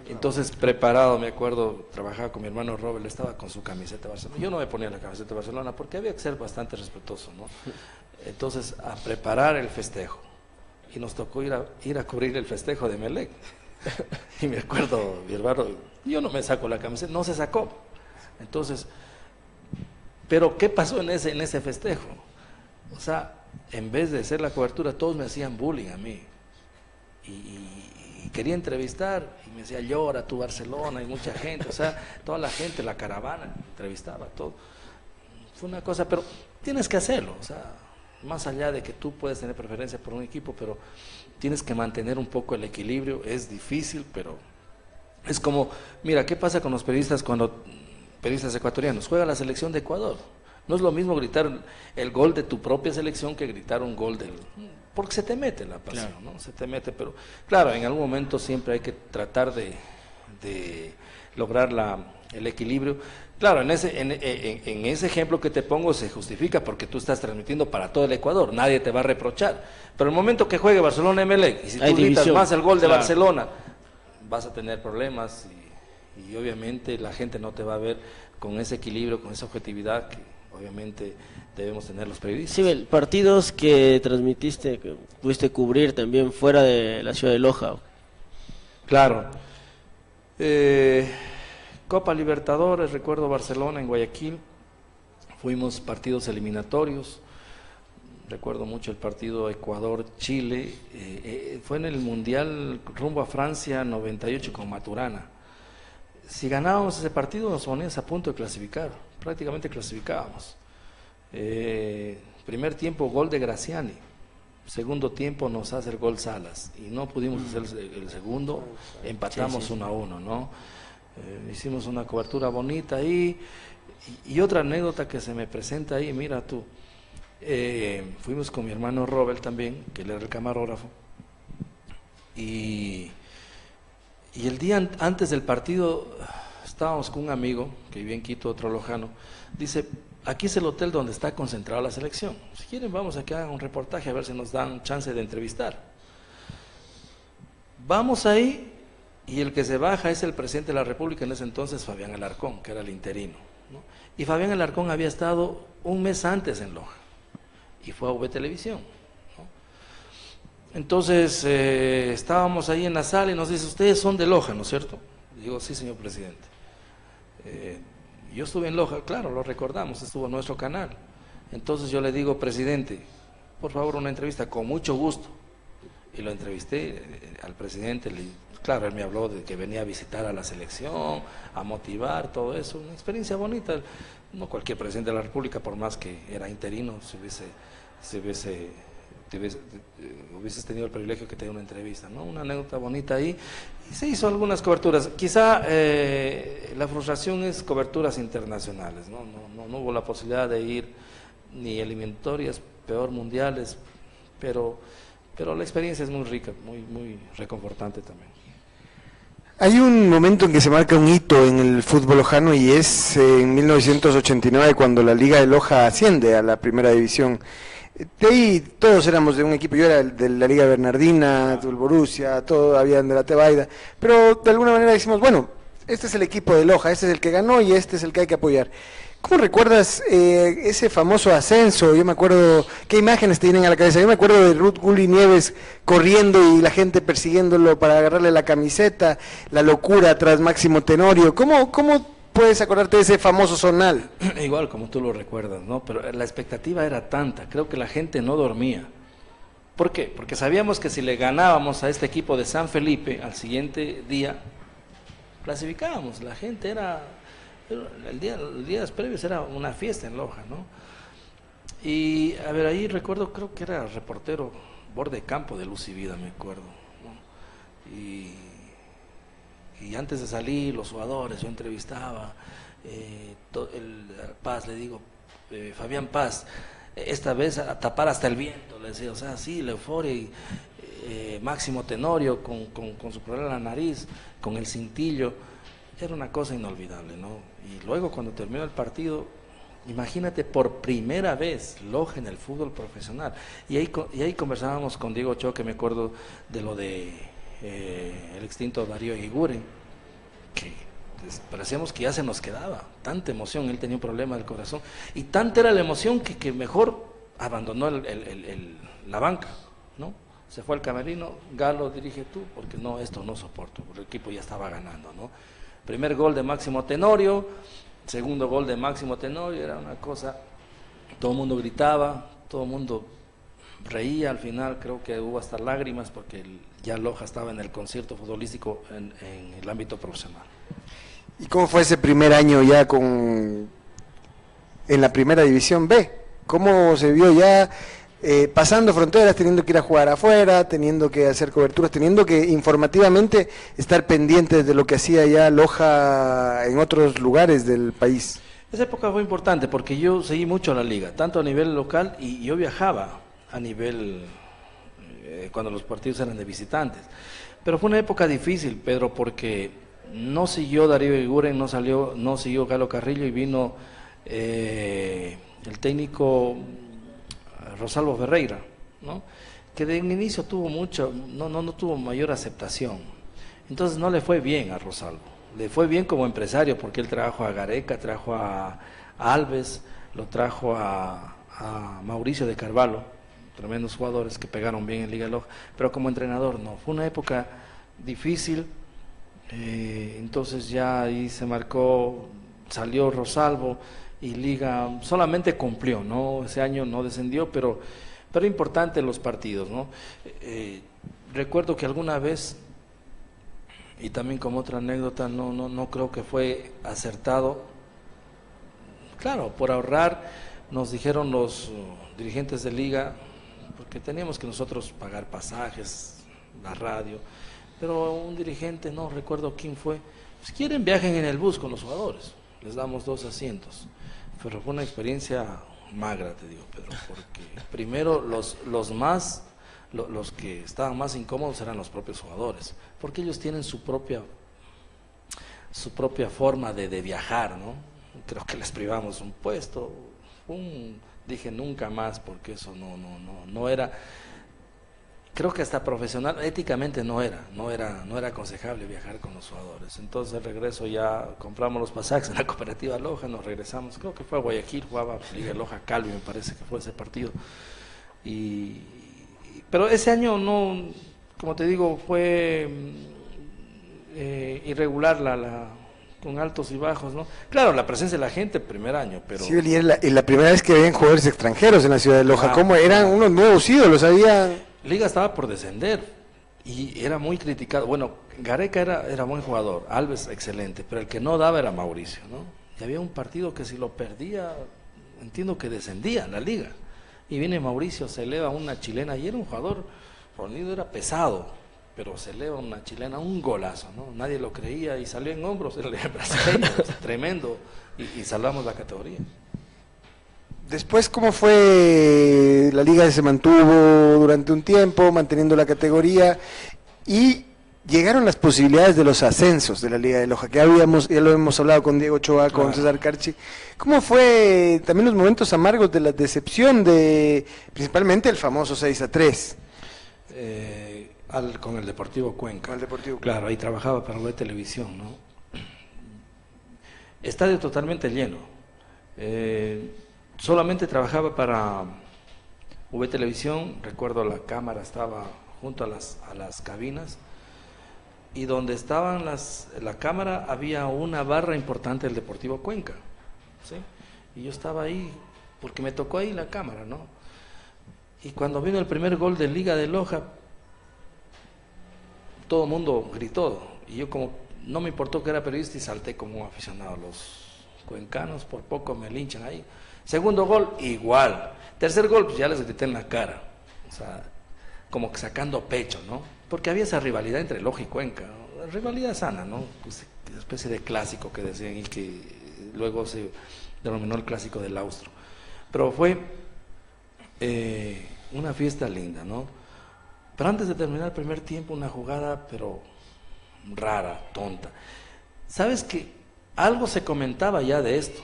Entonces, preparado, me acuerdo, trabajaba con mi hermano Robert, él estaba con su camiseta de Barcelona. Yo no me ponía la camiseta de Barcelona porque había que ser bastante respetuoso, ¿no? Entonces, a preparar el festejo. Y nos tocó ir a cubrir el festejo de Emelec. Y me acuerdo, mi hermano, yo no me saco la camiseta, no se sacó. Entonces, pero ¿qué pasó en ese festejo? O sea, en vez de hacer la cobertura, todos me hacían bullying a mí. Y quería entrevistar, y me decía, llora tu Barcelona, y mucha gente, o sea, toda la gente, la caravana, entrevistaba, todo. Fue una cosa, pero tienes que hacerlo, o sea, más allá de que tú puedes tener preferencia por un equipo, pero tienes que mantener un poco el equilibrio, es difícil, pero es como, mira, ¿qué pasa con los periodistas cuando, periodistas ecuatorianos, juega la selección de Ecuador? No es lo mismo gritar el gol de tu propia selección que gritar un gol del... Porque se te mete la pasión, claro, ¿no? Se te mete, pero claro, en algún momento siempre hay que tratar de lograr el equilibrio. Claro, en ese ejemplo que te pongo se justifica porque tú estás transmitiendo para todo el Ecuador, nadie te va a reprochar. Pero el momento que juegue Barcelona-Emelec, y si tú gritas más el gol de Barcelona, vas a tener problemas y obviamente la gente no te va a ver con ese equilibrio, con esa objetividad que obviamente debemos tener los periodistas. Sí, partidos que transmitiste, que pudiste cubrir también fuera de la ciudad de Loja. Claro. Copa Libertadores, recuerdo Barcelona en Guayaquil, fuimos partidos eliminatorios, recuerdo mucho el partido Ecuador-Chile, fue en el Mundial rumbo a Francia 98 con Maturana. Si ganábamos ese partido nos poníamos a punto de clasificar, prácticamente clasificábamos. Primer tiempo gol de Graciani, segundo tiempo nos hace el gol Salas y no pudimos hacer el segundo, empatamos 1-1, ¿no? Hicimos una cobertura bonita ahí y otra anécdota que se me presenta ahí, mira tú, fuimos con mi hermano Robert también, que él era el camarógrafo, y el día antes del partido estábamos con un amigo que vivía en Quito, otro lojano, dice, aquí es el hotel donde está concentrada la selección, si quieren vamos a que hagan un reportaje a ver si nos dan chance de entrevistar. Vamos ahí y el que se baja es el presidente de la República en ese entonces, Fabián Alarcón, que era el interino, ¿no? Y Fabián Alarcón había estado un mes antes en Loja y fue a V Televisión, ¿no? Entonces estábamos ahí en la sala y nos dice, ustedes son de Loja, ¿no es cierto? Digo, sí, señor presidente. Yo estuve en Loja, claro, lo recordamos, estuvo en nuestro canal. Entonces yo le digo, presidente, por favor una entrevista, con mucho gusto. Y lo entrevisté al presidente, claro, él me habló de que venía a visitar a la selección, a motivar, todo eso, una experiencia bonita. No cualquier presidente de la República, por más que era interino, hubieses tenido el privilegio que te dé una entrevista, ¿no? Una anécdota bonita ahí, y se hizo algunas coberturas. Quizá la frustración es coberturas internacionales, no hubo la posibilidad de ir ni eliminatorias, peor mundiales, pero la experiencia es muy rica, muy reconfortante también. Hay un momento en que se marca un hito en el fútbol lojano y es en 1989 cuando la Liga de Loja asciende a la primera división. De ahí todos éramos de un equipo, yo era de la Liga Bernardina, del Borussia, todos habían de la Tebaida, pero de alguna manera decimos, bueno, este es el equipo de Loja, este es el que ganó y este es el que hay que apoyar. ¿Cómo recuerdas ese famoso ascenso? Yo me acuerdo, ¿qué imágenes te vienen a la cabeza? Yo me acuerdo de Ruth Gulli Nieves corriendo y la gente persiguiéndolo para agarrarle la camiseta, la locura tras Máximo Tenorio. ¿Cómo puedes acordarte de ese famoso zonal? Igual como tú lo recuerdas, ¿no? Pero la expectativa era tanta, creo que la gente no dormía. ¿Por qué? Porque sabíamos que si le ganábamos a este equipo de San Felipe al siguiente día, clasificábamos. La gente los días previos era una fiesta en Loja, ¿no? Y a ver, ahí recuerdo, creo que era reportero borde campo de Luz y Vida, me acuerdo, ¿no? Y antes de salir, los jugadores, yo entrevistaba, Paz, le digo, Fabián Paz, esta vez a tapar hasta el viento, le decía, o sea, sí, la euforia, y Máximo Tenorio con su problema en la nariz, con el cintillo, era una cosa inolvidable, ¿no? Y luego cuando terminó el partido, imagínate, por primera vez Loja en el fútbol profesional, y ahí conversábamos con Diego Ochoa, que me acuerdo de lo de el extinto Darío Eguiguren, que parecíamos que ya se nos quedaba, tanta emoción, él tenía un problema del corazón, y tanta era la emoción que mejor abandonó la banca, ¿no? Se fue al camerino, Galo, dirige tú, porque no, esto no soporto, porque el equipo ya estaba ganando, ¿no? Primer gol de Máximo Tenorio, segundo gol de Máximo Tenorio, era una cosa, todo el mundo gritaba, todo el mundo reía, al final creo que hubo hasta lágrimas, porque ya Loja estaba en el concierto futbolístico en el ámbito profesional. ¿Y cómo fue ese primer año ya en la primera división B? ¿Cómo se vio ya pasando fronteras, teniendo que ir a jugar afuera, teniendo que hacer coberturas, teniendo que informativamente estar pendientes de lo que hacía ya Loja en otros lugares del país? Esa época fue importante porque yo seguí mucho la liga, tanto a nivel local, y yo viajaba a nivel cuando los partidos eran de visitantes. Pero fue una época difícil, Pedro, porque no siguió Darío Eguiguren, no siguió Galo Carrillo, y vino el técnico Rosalvo Ferreira, ¿no? Que de inicio tuvo no tuvo mayor aceptación. Entonces no le fue bien a Rosalvo. Le fue bien como empresario porque él trajo a Gareca, trajo a Alves, lo trajo a Mauricio de Carvalho, tremendos jugadores que pegaron bien en Liga Loja, pero como entrenador no. Fue una época difícil, entonces ya ahí se marcó, salió Rosalvo, y Liga solamente cumplió, ¿no? Ese año no descendió, pero importante los partidos, ¿no? Recuerdo que alguna vez, y también como otra anécdota, no creo que fue acertado, claro, por ahorrar, nos dijeron los dirigentes de Liga, porque teníamos que nosotros pagar pasajes, la radio, pero un dirigente, no recuerdo quién fue, si quieren viajen en el bus con los jugadores, les damos 2 asientos. Pero fue una experiencia magra, te digo, Pedro, porque primero los que estaban más incómodos eran los propios jugadores, porque ellos tienen su propia forma de viajar, ¿no? Creo que les privamos un puesto, dije nunca más, porque eso no era, creo que hasta profesional, éticamente no era aconsejable viajar con los jugadores. Entonces de regreso ya compramos los pasajes en la cooperativa Loja, nos regresamos, creo que fue a Guayaquil, jugaba Liga Loja Calvi, me parece que fue ese partido. Pero ese año no, como te digo, fue irregular, con altos y bajos, ¿no? Claro, la presencia de la gente el primer año, pero... Sí, y la primera vez que habían jugadores extranjeros en la ciudad de Loja, ¿cómo eran unos nuevos ídolos? Liga estaba por descender y era muy criticado. Bueno, Gareca era buen jugador, Alves excelente, pero el que no daba era Mauricio, ¿no? Y había un partido que si lo perdía, entiendo que descendía la Liga. Y viene Mauricio, se eleva una chilena, y era un jugador, Ronido era pesado, pero se eleva una chilena, un golazo, ¿no? Nadie lo creía y salió en hombros, era el brasileño, tremendo, y salvamos la categoría. Después, ¿cómo fue? La liga se mantuvo durante un tiempo, manteniendo la categoría, y llegaron las posibilidades de los ascensos de la Liga de Loja, que ya lo hemos hablado con Diego Ochoa, con César Carchi. ¿Cómo fue también los momentos amargos de la decepción principalmente el famoso 6-3? Con el Deportivo Cuenca. Con el Deportivo Cuenca. Claro, ahí trabajaba para ver televisión, ¿no? Estadio totalmente lleno. Solamente trabajaba para Televisión, recuerdo la cámara estaba junto a las cabinas, y donde estaban la cámara había una barra importante del Deportivo Cuenca, ¿sí? Y yo estaba ahí, porque me tocó ahí la cámara, ¿no? Y cuando vino el primer gol de Liga de Loja, todo el mundo gritó, y yo como no me importó que era periodista y salté como un aficionado. Los cuencanos por poco me linchan ahí. Segundo gol, igual. Tercer gol, pues ya les grité en la cara, o sea, como que sacando pecho, ¿no? Porque había esa rivalidad entre Loja y Cuenca, ¿no? Rivalidad sana, ¿no? Pues, una especie de clásico que decían y que luego se denominó el clásico del Austro. Pero fue una fiesta linda, ¿no? Pero antes de terminar el primer tiempo, una jugada, pero rara, tonta. ¿Sabes qué? Algo se comentaba ya de esto.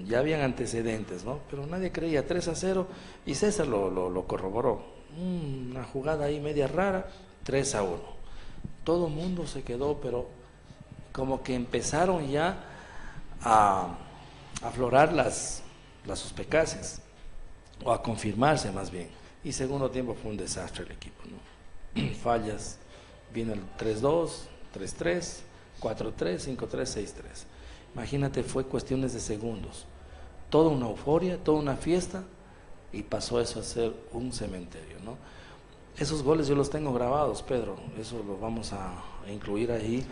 Ya habían antecedentes, ¿no? Pero nadie creía. 3-0 y César lo corroboró. Una jugada ahí media rara, 3-1. Todo el mundo se quedó, pero como que empezaron ya a aflorar las suspicacias, o a confirmarse más bien. Y segundo tiempo fue un desastre el equipo, ¿no? Fallas, vino el 3-2, 3-3, 4-3, 5-3, 6-3. Imagínate, fue cuestiones de segundos. Toda una euforia, toda una fiesta, y pasó eso a ser un cementerio, ¿no? Esos goles yo los tengo grabados, Pedro, eso lo vamos a incluir ahí.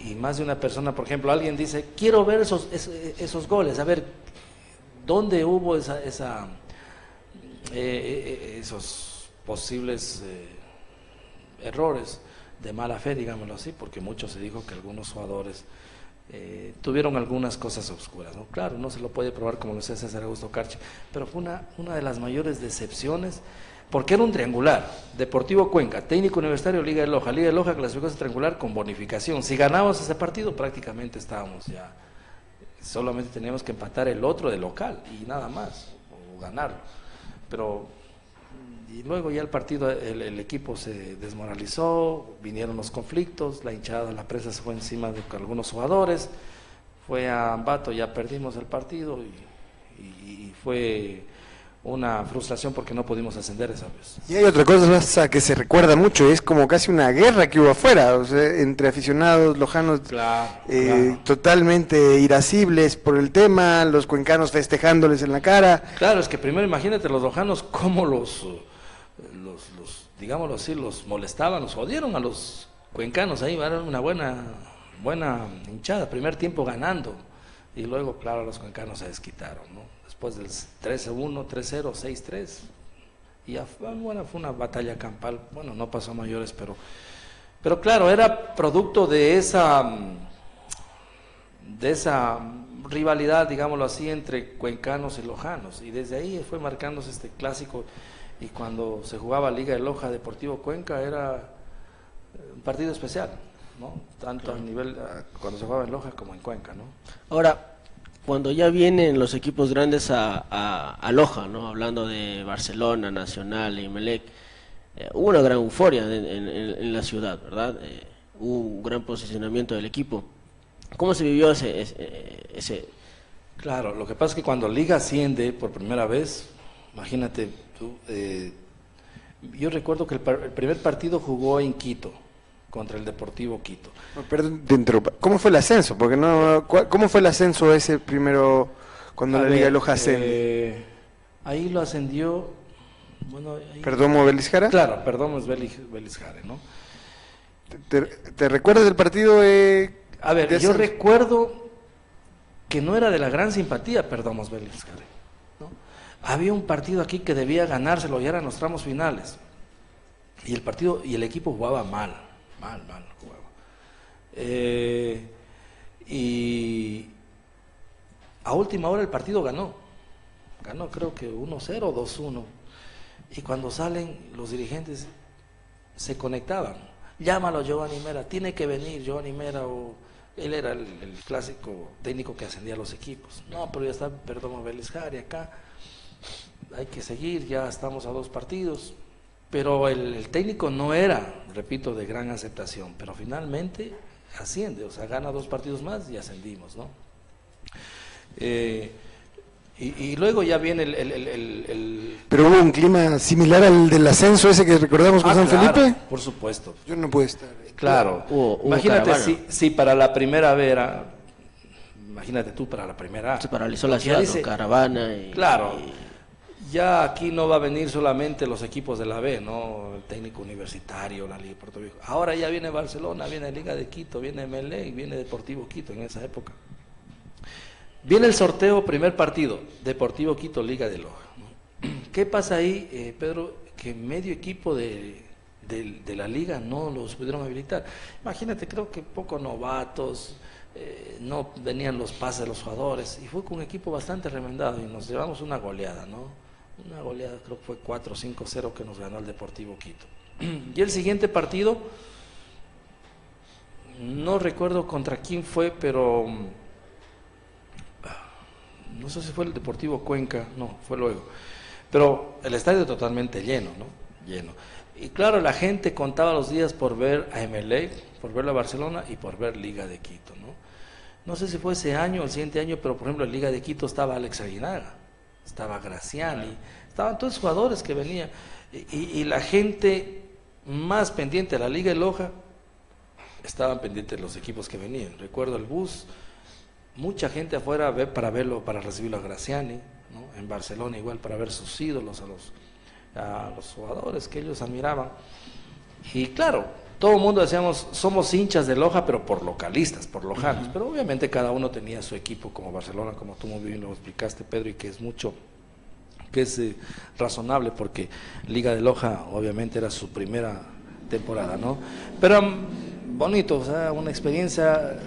Y más de una persona, por ejemplo, alguien dice, quiero ver esos goles, a ver, ¿dónde hubo esos posibles errores de mala fe, digámoslo así? Porque mucho se dijo que algunos jugadores tuvieron algunas cosas oscuras, ¿no? Claro, no se lo puede probar, como lo decía César Augusto Carchi, pero fue una de las mayores decepciones, porque era un triangular: Deportivo Cuenca, Técnico Universitario, Liga de Loja. Liga de Loja clasificó ese triangular con bonificación. Si ganábamos ese partido, prácticamente estábamos ya, solamente teníamos que empatar el otro de local y nada más, o ganarlo. Pero y luego ya el partido, el equipo se desmoralizó, vinieron los conflictos, la hinchada, la prensa se fue encima de algunos jugadores, fue a Ambato, ya perdimos el partido y fue una frustración porque no pudimos ascender esa vez. Y hay otra cosa que se recuerda mucho, es como casi una guerra que hubo afuera, o sea, entre aficionados lojanos, claro. totalmente irascibles por el tema, los cuencanos festejándoles en la cara. Claro, es que primero imagínate los lojanos cómo los digámoslo así, los molestaban, los jodieron a los cuencanos ahí, era una buena hinchada, primer tiempo ganando, y luego, claro, los cuencanos se desquitaron, ¿no? Después del 3-1, 3-0, 6-3, y ya fue una batalla campal. Bueno, no pasó a mayores, pero claro, era producto de esa rivalidad, digámoslo así, entre cuencanos y lojanos, y desde ahí fue marcándose este clásico. Y cuando se jugaba Liga de Loja, Deportivo Cuenca, era un partido especial, ¿no? Tanto a nivel, cuando se jugaba en Loja como en Cuenca, ¿no? Ahora, cuando ya vienen los equipos grandes a Loja, ¿no? Hablando de Barcelona, Nacional, Emelec, hubo una gran euforia en la ciudad, ¿verdad? Hubo un gran posicionamiento del equipo. ¿Cómo se vivió ese? Claro, lo que pasa es que cuando Liga asciende por primera vez, imagínate tú, yo recuerdo que el primer partido jugó en Quito, contra el Deportivo Quito. Perdón, ¿cómo fue el ascenso? Porque ¿cómo fue el ascenso ese primero cuando la Liga de Loja ascende? Ahí lo ascendió, bueno, ¿Perdomo Belisjara? Claro, Perdomo es Belisjara, ¿no? ¿Te recuerdas del partido? A ver, yo recuerdo que no era de la gran simpatía Perdomos Belisjara, ¿no? Había un partido aquí que debía ganárselo, ya eran los tramos finales, y el equipo jugaba mal jugaba. Y a última hora el partido ganó creo que 1-0, 2-1, y cuando salen los dirigentes se conectaban, llámalo Giovanni Mera, tiene que venir Giovanni Mera, o él era el clásico técnico que ascendía a los equipos. No, pero ya está Perdomo Belisjara, acá hay que seguir, ya estamos a 2 partidos. Pero el técnico no era, repito, de gran aceptación, pero finalmente asciende, o sea, gana 2 partidos más y ascendimos, ¿no? Y luego ya viene Pero hubo un clima similar al del ascenso ese que recordamos con San claro, Felipe. por supuesto. Yo no pude estar. Claro. Hubo Imagínate caravana. si para la primera vera, imagínate tú para la primera. Se paralizó la Ya ciudad, dice- ¿no? Caravana y... Claro. y- Ya aquí no va a venir solamente los equipos de la B, ¿no? El técnico universitario, la Liga de Puerto Viejo. Ahora ya viene Barcelona, viene Liga de Quito, viene Emelec, viene Deportivo Quito en esa época. Viene el sorteo, primer partido, Deportivo Quito, Liga de Loja, ¿no? ¿Qué pasa ahí, Pedro? Que medio equipo de la liga no los pudieron habilitar. Imagínate, creo que pocos novatos, no venían los pases de los jugadores, y fue con un equipo bastante remendado, y nos llevamos una goleada, ¿no? Una goleada, creo que fue 4-5-0 que nos ganó el Deportivo Quito. Y el siguiente partido, no recuerdo contra quién fue, pero no sé si fue el Deportivo Cuenca, no, fue luego. Pero el estadio totalmente lleno, ¿no? Lleno. Y claro, la gente contaba los días por ver a Emelec, por ver a Barcelona y por ver Liga de Quito, ¿no? No sé si fue ese año o el siguiente año, pero por ejemplo en Liga de Quito estaba Alex Aguinaga, estaba Graciani, estaban todos los jugadores que venían. Y la gente más pendiente de la Liga de Loja estaban pendientes de los equipos que venían. Recuerdo el bus, mucha gente afuera para verlo, para recibirlo a Graciani, ¿no? En Barcelona igual para ver sus ídolos, a los jugadores que ellos admiraban. Y claro, todo el mundo decíamos, somos hinchas de Loja, pero por localistas, por lojanos. Pero obviamente cada uno tenía su equipo, como Barcelona, como tú muy bien lo explicaste, Pedro, y que es mucho, que es razonable, porque Liga de Loja obviamente era su primera temporada, ¿no? Pero bonito, o sea, una experiencia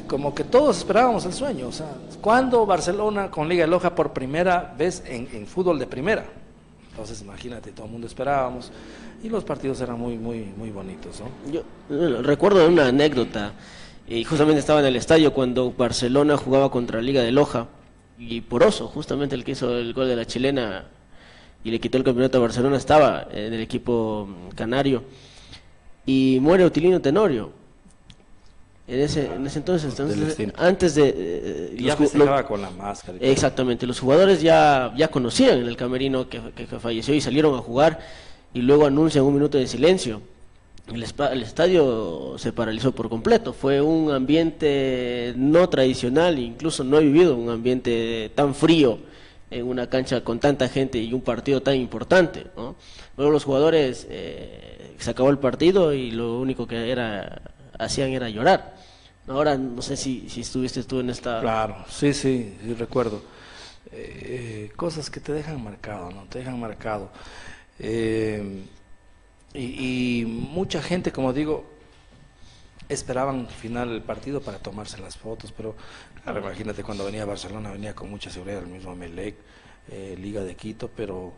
como que todos esperábamos el sueño, o sea, ¿cuándo Barcelona con Liga de Loja por primera vez en fútbol de primera? Entonces imagínate, todo el mundo esperábamos, y los partidos eran muy, muy, muy bonitos, ¿no? Yo recuerdo una anécdota, y justamente estaba en el estadio cuando Barcelona jugaba contra Liga de Loja, y Poroso, justamente el que hizo el gol de la chilena y le quitó el campeonato a Barcelona, estaba en el equipo canario, y muere Utilino Tenorio. En ese entonces, antes de... Y ya festejaba con la máscara. Exactamente, los jugadores ya conocían en el camerino que falleció y salieron a jugar, y luego anuncian un minuto de silencio. El estadio se paralizó por completo, fue un ambiente no tradicional, incluso no he vivido un ambiente tan frío en una cancha con tanta gente y un partido tan importante, ¿no? Luego los jugadores, se acabó el partido y lo único que hacían era llorar. Ahora no sé si estuviste tú en esta... Claro, sí, recuerdo. Cosas que te dejan marcado, ¿no? Te dejan marcado. Y mucha gente, como digo, esperaban al final el partido para tomarse las fotos, pero claro, imagínate cuando venía a Barcelona, venía con mucha seguridad, el mismo Emelec, Liga de Quito, pero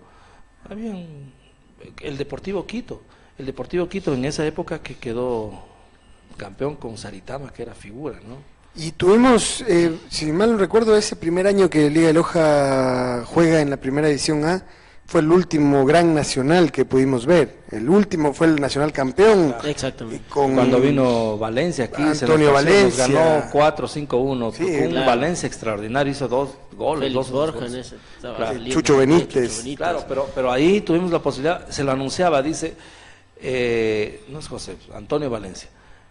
el Deportivo Quito en esa época que quedó campeón con Saritama, que era figura, ¿no? Y tuvimos, si mal no recuerdo, ese primer año que Liga de Loja juega en la primera división A, fue el último gran nacional que pudimos ver. El último fue el nacional campeón. Exactamente. Cuando vino Valencia aquí, Antonio Valencia. nos ganó 4-5-1, Sí, un claro. Valencia extraordinario, hizo 2 goles. Félix 2 Borja goles. en ese, estaba Claro. saliendo, Chucho Benítez. Claro, pero ahí tuvimos la posibilidad, se lo anunciaba, dice, no es José, Antonio Valencia,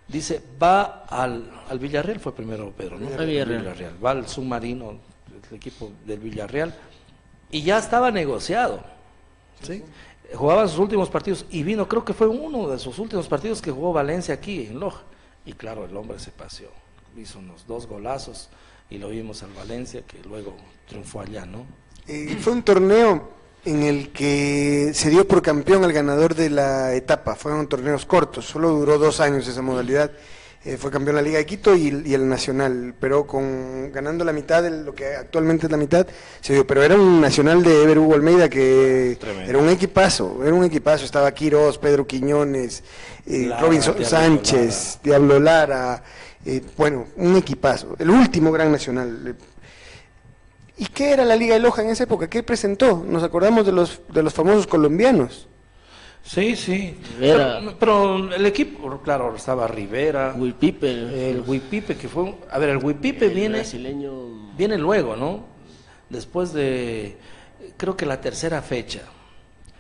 dice, va al Villarreal, fue primero Pedro, ¿no? Al Villarreal. Va al submarino, el equipo del Villarreal, y ya estaba negociado, ¿sí? Jugaba sus últimos partidos, y vino, creo que fue uno de sus últimos partidos que jugó Valencia aquí, en Loja, y claro, el hombre se paseó, hizo unos 2 golazos, y lo vimos al Valencia, que luego triunfó allá, ¿no? Fue un torneo en el que se dio por campeón al ganador de la etapa. Fueron torneos cortos, solo duró 2 años esa modalidad. Fue campeón la Liga de Quito y el Nacional, pero ganando la mitad de lo que actualmente es la mitad, se dio. Pero era un Nacional de Ever Hugo Almeida que Tremendo. era un equipazo. Estaba Quirós, Pedro Quiñones, Lara, Robinson Diablo Sánchez, Diablo Lara, bueno, un equipazo. El último gran Nacional. ¿Y qué era la Liga de Loja en esa época? ¿Qué presentó? Nos acordamos de los famosos colombianos. Sí. Rivera. Pero el equipo, claro, estaba Rivera, Huipipe, el Huipipe, que fue... A ver, el Huipipe el viene brasileño... luego, ¿no? Después de, creo que la tercera fecha.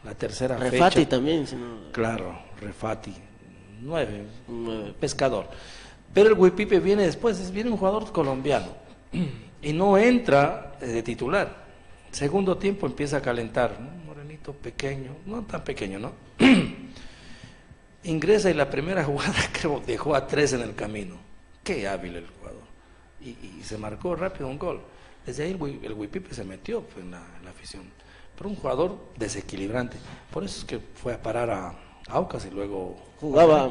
Refati también, si no... Claro, Refati, 9, 9. Pescador. Pero el Huipipe viene después, viene un jugador colombiano y no entra de titular. Segundo tiempo empieza a calentar, ¿no? Morenito pequeño, no tan pequeño, ¿no? Ingresa y la primera jugada creo dejó a 3 en el camino. Qué hábil el jugador. Y se marcó rápido un gol. Desde ahí el Huipipe se metió pues, en la afición. Pero un jugador desequilibrante. Por eso es que fue a parar a Aucas y luego... Jugaba,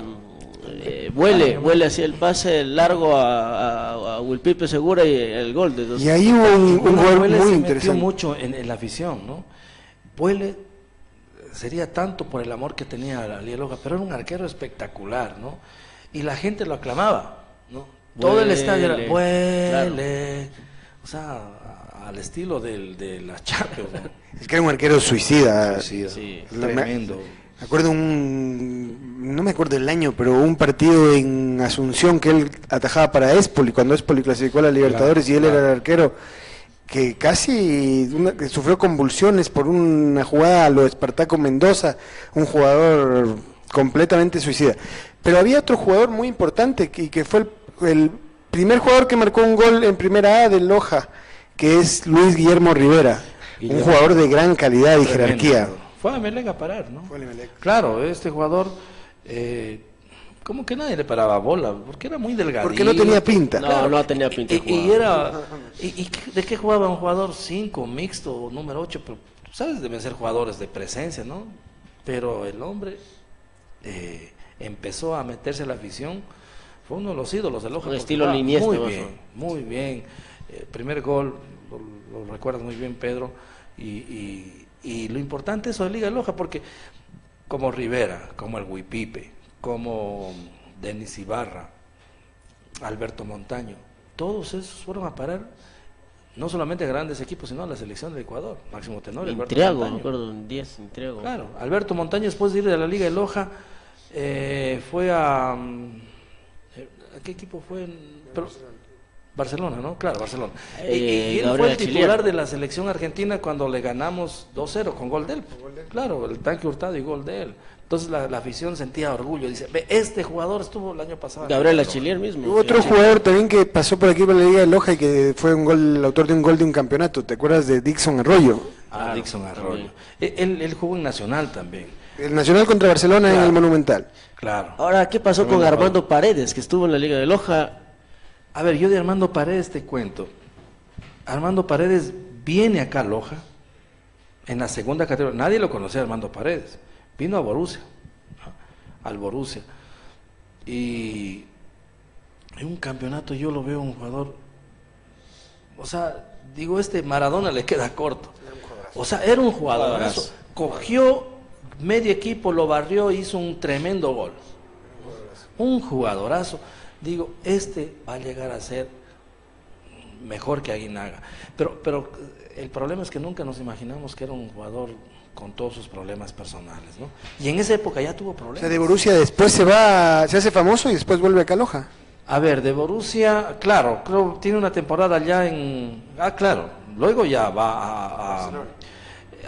vuele hacia el pase largo a Huipipe Segura y el gol de dos. Y ahí hubo un jugador Vuele muy se metió interesante. mucho en la afición, ¿no? Vuele sería tanto por el amor que tenía a Liga Loja, pero era un arquero espectacular, ¿no? Y la gente lo aclamaba, ¿no? Todo el estadio era, vuele, claro. O sea, al estilo de la Champions, ¿no? Es que era un arquero suicida. Sí. Tremendo. Me acuerdo no me acuerdo el año, pero un partido en Asunción que él atajaba para Espoli, cuando Espoli clasificó a la Libertadores, claro, y él era el arquero que casi que sufrió convulsiones por una jugada a lo Espartaco Mendoza, un jugador completamente suicida. Pero había otro jugador muy importante que fue el primer jugador que marcó un gol en Primera A del Loja, que es Luis Guillermo Rivera, un jugador de gran calidad y jerarquía. Fue a Emelec a parar, ¿no? Fue a Emelec. Claro, este jugador, como que nadie le paraba bola, porque era muy delgadito. Porque no tenía pinta. No tenía pinta. ¿Y de qué jugaba un jugador 5, mixto, número 8? Pero, ¿sabes? Deben ser jugadores de presencia, ¿no? Pero el hombre empezó a meterse a la afición, fue uno de los ídolos del Loja. Un estilo Iniesta. Muy bien. Primer gol, lo recuerdas muy bien, Pedro, y lo importante es eso de Liga Loja, porque como Rivera, como el Huipipe, como Denis Ibarra, Alberto Montaño, todos esos fueron a parar no solamente a grandes equipos, sino a la selección de Ecuador. Máximo Tenor, Intriago, me acuerdo, en 10, Intriago. Claro, Alberto Montaño, después de ir de la Liga de Loja, fue ¿a qué equipo fue? Barcelona, ¿no? Claro, Barcelona. Y él fue el titular de la selección argentina cuando le ganamos 2-0 con gol de él. Claro, el tanque Hurtado y gol de él. Entonces la afición sentía orgullo. Dice, ve, este jugador estuvo el año pasado. Gabriel Achillier mismo. Hubo otro jugador también que pasó por aquí por la Liga de Loja y que fue el autor de un gol de un campeonato. ¿Te acuerdas de Dixon Arroyo? Ah, Dixon Arroyo. Él jugó en Nacional también. El Nacional contra Barcelona, claro, en el Monumental. Claro. Ahora, ¿qué pasó con Armando Paredes, que estuvo en la Liga de Loja? A ver, yo de Armando Paredes te cuento. Armando Paredes viene acá a Loja, en la segunda categoría. Nadie lo conocía, Armando Paredes. Vino a Borussia, al Borussia. Y en un campeonato yo lo veo un jugador, o sea, digo, Maradona le queda corto. O sea, era un jugadorazo. Cogió medio equipo, lo barrió, hizo un tremendo gol. Un jugadorazo. Digo, va a llegar a ser mejor que Aguinaga. Pero el problema es que nunca nos imaginamos que era un jugador con todos sus problemas personales, ¿no? Y en esa época ya tuvo problemas. O sea, de Borussia después se hace famoso y después vuelve acá a Loja. A ver, de Borussia, claro, creo tiene una temporada ya claro, luego ya va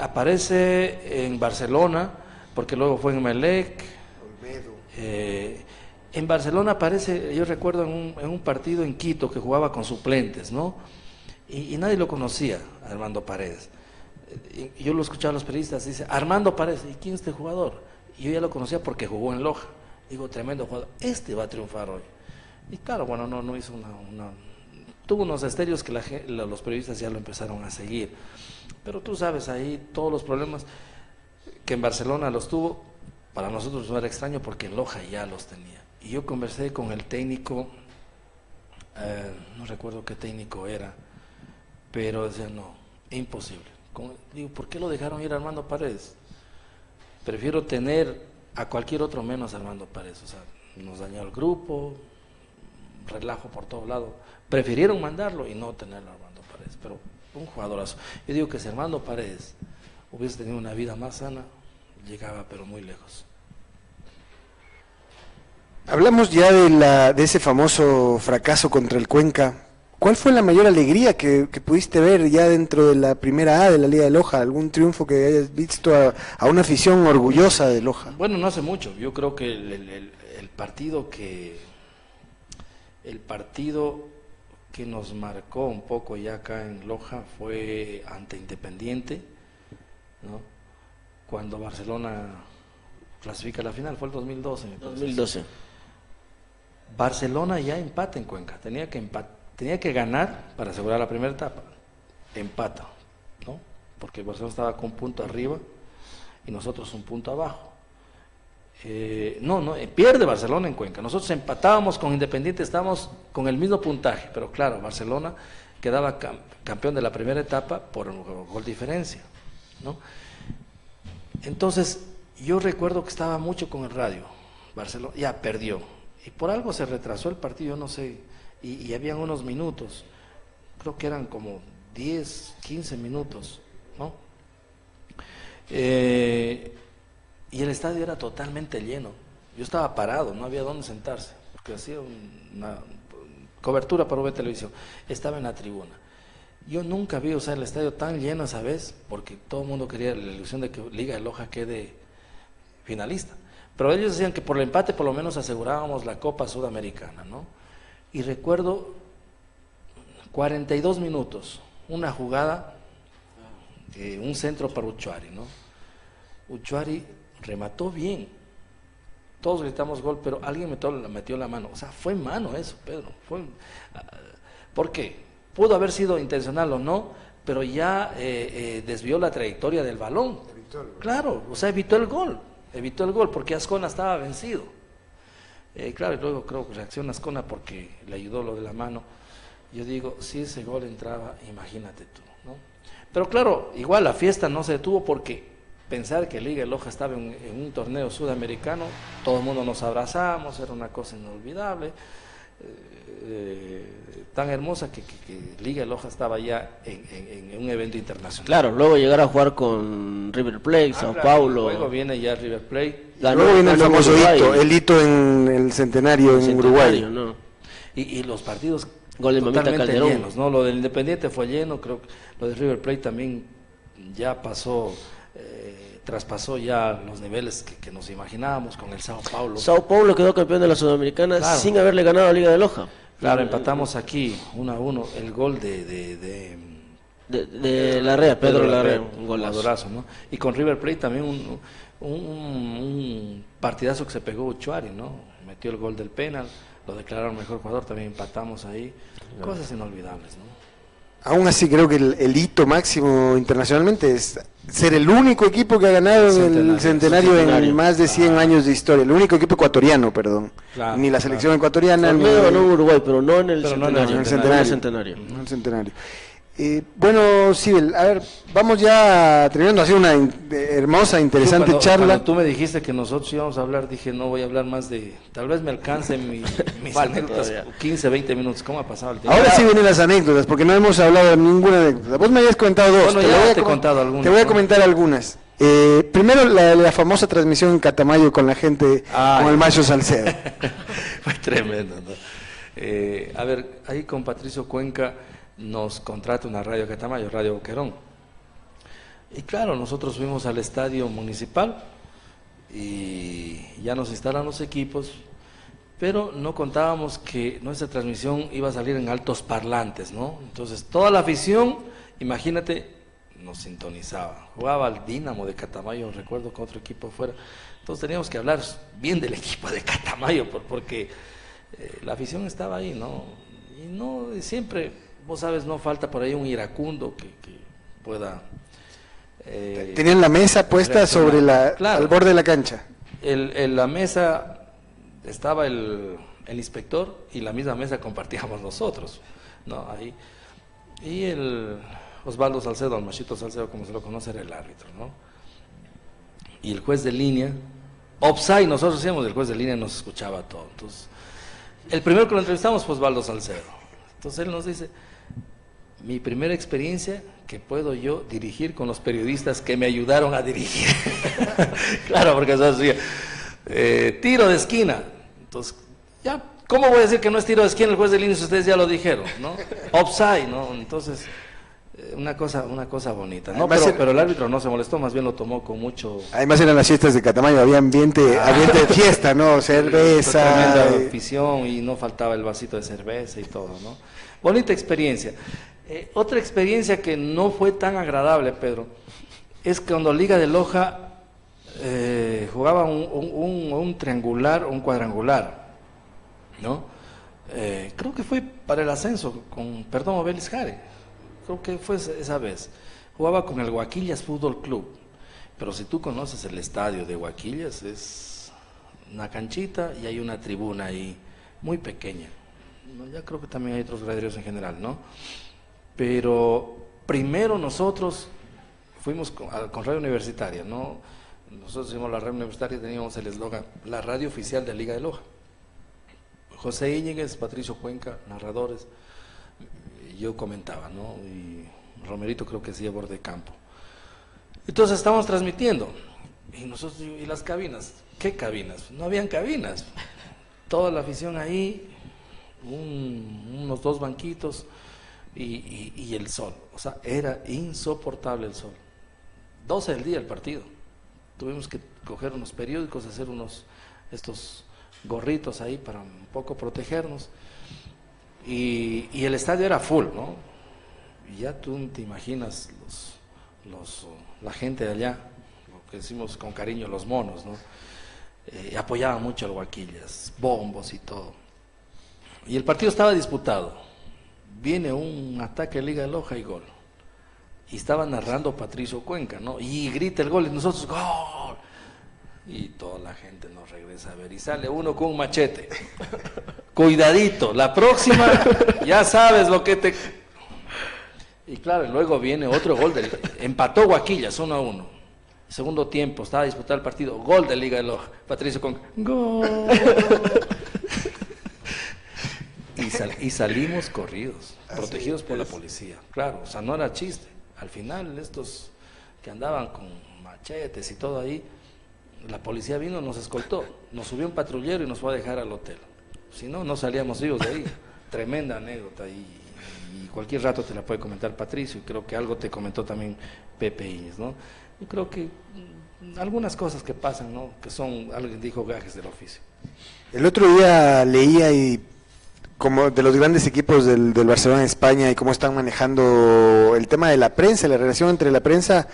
aparece en Barcelona, porque luego fue en Emelec. En Barcelona aparece, yo recuerdo en un partido en Quito que jugaba con suplentes, ¿no? Y nadie lo conocía, Armando Paredes. Y yo lo escuchaba a los periodistas, dice, Armando Paredes, ¿y quién es este jugador? Y yo ya lo conocía porque jugó en Loja. Digo, tremendo jugador, va a triunfar hoy. Y claro, bueno, no hizo tuvo unos destellos que los periodistas ya lo empezaron a seguir. Pero tú sabes, ahí todos los problemas que en Barcelona los tuvo, para nosotros no era extraño porque en Loja ya los tenía. Y yo conversé con el técnico, no recuerdo qué técnico era, pero decía, no, imposible. Digo, ¿por qué lo dejaron ir a Armando Paredes? Prefiero tener a cualquier otro menos a Armando Paredes. O sea, nos dañó el grupo, relajo por todo lado. Prefirieron mandarlo y no tenerlo a Armando Paredes, pero un jugadorazo. Yo digo que si Armando Paredes hubiese tenido una vida más sana, llegaba pero muy lejos. Hablamos ya de ese famoso fracaso contra el Cuenca, ¿Cuál fue la mayor alegría que pudiste ver ya dentro de la primera A de la Liga de Loja? ¿Algún triunfo que hayas visto a una afición orgullosa de Loja? Bueno, no hace mucho. Yo creo que el partido que nos marcó un poco ya acá en Loja fue ante Independiente, ¿no? Cuando Barcelona clasifica a la final, fue el 2012. 2012. Barcelona ya empata en Cuenca, tenía que ganar para asegurar la primera etapa, empata, ¿no? Porque Barcelona estaba con un punto arriba y nosotros un punto abajo. Pierde Barcelona en Cuenca. Nosotros empatábamos con Independiente, estábamos con el mismo puntaje, pero claro, Barcelona quedaba campeón de la primera etapa por un gol de diferencia, ¿no? Entonces, yo recuerdo que estaba mucho con el radio. Barcelona ya perdió y por algo se retrasó el partido, yo no sé, y habían unos minutos, creo que eran como 10, 15 minutos, ¿no? Y el estadio era totalmente lleno. Yo estaba parado, no había dónde sentarse, porque hacía una cobertura para V Televisión. Estaba en la tribuna. Yo nunca vi, el estadio tan lleno esa vez, porque todo el mundo quería la ilusión de que Liga de Loja quede finalista. Pero ellos decían que por el empate por lo menos asegurábamos la Copa Sudamericana, ¿no? Y recuerdo 42 minutos, una jugada, un centro para Uchuari, ¿no? Uchuari remató bien, todos gritamos gol, pero alguien metió la mano, fue mano eso, Pedro, ¿por qué? Pudo haber sido intencional o no, pero ya desvió la trayectoria del balón, claro, evitó el gol, porque Ascona estaba vencido, claro, y luego creo que reacciona Ascona porque le ayudó lo de la mano. Yo digo, si ese gol entraba, imagínate tú, ¿no? Pero claro, igual la fiesta no se detuvo porque pensar que Liga de Loja estaba en un torneo sudamericano, todo el mundo nos abrazamos, era una cosa inolvidable, tan hermosa que Liga de Loja estaba ya en un evento internacional. Claro, luego llegar a jugar con River Plate, Sao Paulo. Luego viene ya River Plate. Luego viene el famoso hito en el centenario en Uruguay. ¿No? Y los partidos gol de Mamita totalmente Calderón. llenos, ¿no? Lo del Independiente fue lleno, creo que lo de River Plate también ya pasó, traspasó ya los niveles que nos imaginábamos con el Sao Paulo. Sao Paulo quedó campeón de la Sudamericana, claro, sin haberle ganado a la Liga de Loja. Claro, empatamos aquí 1-1, el gol de Larrea, Pedro Larrea, un golazo, ¿no? Y con River Plate también un partidazo que se pegó Uchuari, ¿no? Metió el gol del penal, lo declararon mejor jugador, también empatamos ahí, cosas inolvidables, ¿no? Aún así creo que el hito máximo internacionalmente es ser el único equipo que ha ganado el centenario en más de 100 años de historia, el único equipo ecuatoriano, perdón, ni la selección ecuatoriana, ni ganó Uruguay, pero no en el centenario. No el centenario. Bueno, Sibel, a ver, vamos ya terminando, ha sido una hermosa, interesante charla. Cuando tú me dijiste que nosotros íbamos a hablar, dije, no voy a hablar más de, tal vez me alcance mis anécdotas, 15, 20 minutos, ¿cómo ha pasado el tiempo? Ahora sí vienen las anécdotas, porque no hemos hablado de ninguna anécdota. Vos me habías contado dos. Bueno, ya te he contado algunas. Te voy a comentar algunas. Primero, la famosa transmisión en Catamayo con la gente, con el Macho Salcedo. Fue tremendo, ¿no? A ver, ahí con Patricio Cuenca nos contrata una radio Catamayo, Radio Boquerón. Y claro, nosotros fuimos al estadio municipal y ya nos instalan los equipos, pero no contábamos que nuestra transmisión iba a salir en altos parlantes, ¿no? Entonces toda la afición, imagínate, nos sintonizaba. Jugaba al Dínamo de Catamayo, recuerdo, con otro equipo fuera. Entonces teníamos que hablar bien del equipo de Catamayo porque la afición estaba ahí, ¿no? Y siempre... Vos sabes, no falta por ahí un iracundo que pueda... Tenían la mesa puesta sobre al borde de la cancha. En la mesa estaba el inspector y la misma mesa compartíamos nosotros, ¿no? Ahí. Y el Osvaldo Salcedo, el Machito Salcedo, como se lo conoce, era el árbitro, ¿no? Y el juez de línea, offside, nosotros hacíamos, el juez de línea nos escuchaba todo. Entonces, el primero que lo entrevistamos fue Osvaldo Salcedo. Entonces él nos dice... Mi primera experiencia que puedo yo dirigir con los periodistas que me ayudaron a dirigir. Claro, porque eso hacía tiro de esquina. Entonces, ya ¿Cómo voy a decir que no es tiro de esquina el juez de línea si ustedes ya lo dijeron, ¿no? Offside, ¿no? Entonces, una cosa bonita, ¿no? Pero el árbitro no se molestó, más bien lo tomó con mucho... Además eran las fiestas de Catamayo, había ambiente de fiesta, ¿no? Cerveza. Tremenda afición y no faltaba el vasito de cerveza y todo, ¿no? Bonita experiencia. Otra experiencia que no fue tan agradable, Pedro, es que cuando Liga de Loja jugaba un triangular, un cuadrangular, ¿no? Creo que fue para el ascenso con Perdomo Vélez Jare, creo que fue esa vez. Jugaba con el Huaquillas Fútbol Club, pero si tú conoces el estadio de Huaquillas, es una canchita y hay una tribuna ahí muy pequeña. Ya creo que también hay otros graderíos en general, ¿no? Pero primero nosotros fuimos con Radio Universitaria, ¿no? Nosotros hicimos la Radio Universitaria y teníamos el eslogan, la radio oficial de Liga de Loja. José Íñiguez, Patricio Cuenca, narradores, yo comentaba, ¿no? Y Romerito creo que hacía borde de campo. Entonces estábamos transmitiendo, y nosotros, y las cabinas, ¿qué cabinas? No habían cabinas, toda la afición ahí, unos 2 banquitos y el sol, o sea, era insoportable el sol. 12 del día el partido, tuvimos que coger unos periódicos, hacer estos gorritos ahí para un poco protegernos, y el estadio era full, ¿no? Y ya tú te imaginas la gente de allá, lo que decimos con cariño los monos, ¿no? Apoyaban mucho al Huaquillas, bombos y todo. Y el partido estaba disputado. Viene un ataque de Liga de Loja y gol. Y estaba narrando Patricio Cuenca, ¿no? Y grita el gol y nosotros, ¡gol! Y toda la gente nos regresa a ver. Y sale uno con un machete. Cuidadito, la próxima ya sabes lo que te... Y claro, luego viene otro gol. Empató Huaquillas 1-1. Segundo tiempo, estaba disputado el partido. Gol de Liga de Loja. Patricio Cuenca, ¡gol! Y salimos corridos, protegidos por la policía. Claro, o sea, no era chiste. Al final, estos que andaban con machetes y todo ahí, la policía vino, nos escoltó, nos subió un patrullero y nos fue a dejar al hotel. Si no, no salíamos vivos de ahí. Tremenda anécdota y cualquier rato te la puede comentar Patricio, y creo que algo te comentó también Pepe Íñez, ¿no? Yo creo que algunas cosas que pasan, ¿no? Que son, alguien dijo, gajes del oficio. El otro día leía y como de los grandes equipos del Barcelona en España y cómo están manejando el tema de la prensa, la relación entre la prensa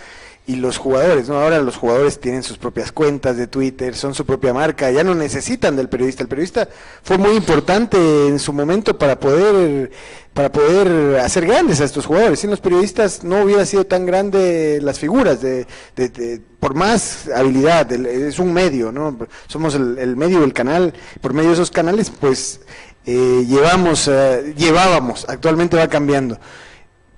y los jugadores, ¿no? Ahora los jugadores tienen sus propias cuentas de Twitter, son su propia marca, ya no necesitan del periodista. El periodista fue muy importante en su momento para poder hacer grandes a estos jugadores. Sin los periodistas no hubiera sido tan grande las figuras, por más habilidad, es un medio, ¿no? Somos el medio del canal, por medio de esos canales, pues llevábamos, actualmente va cambiando.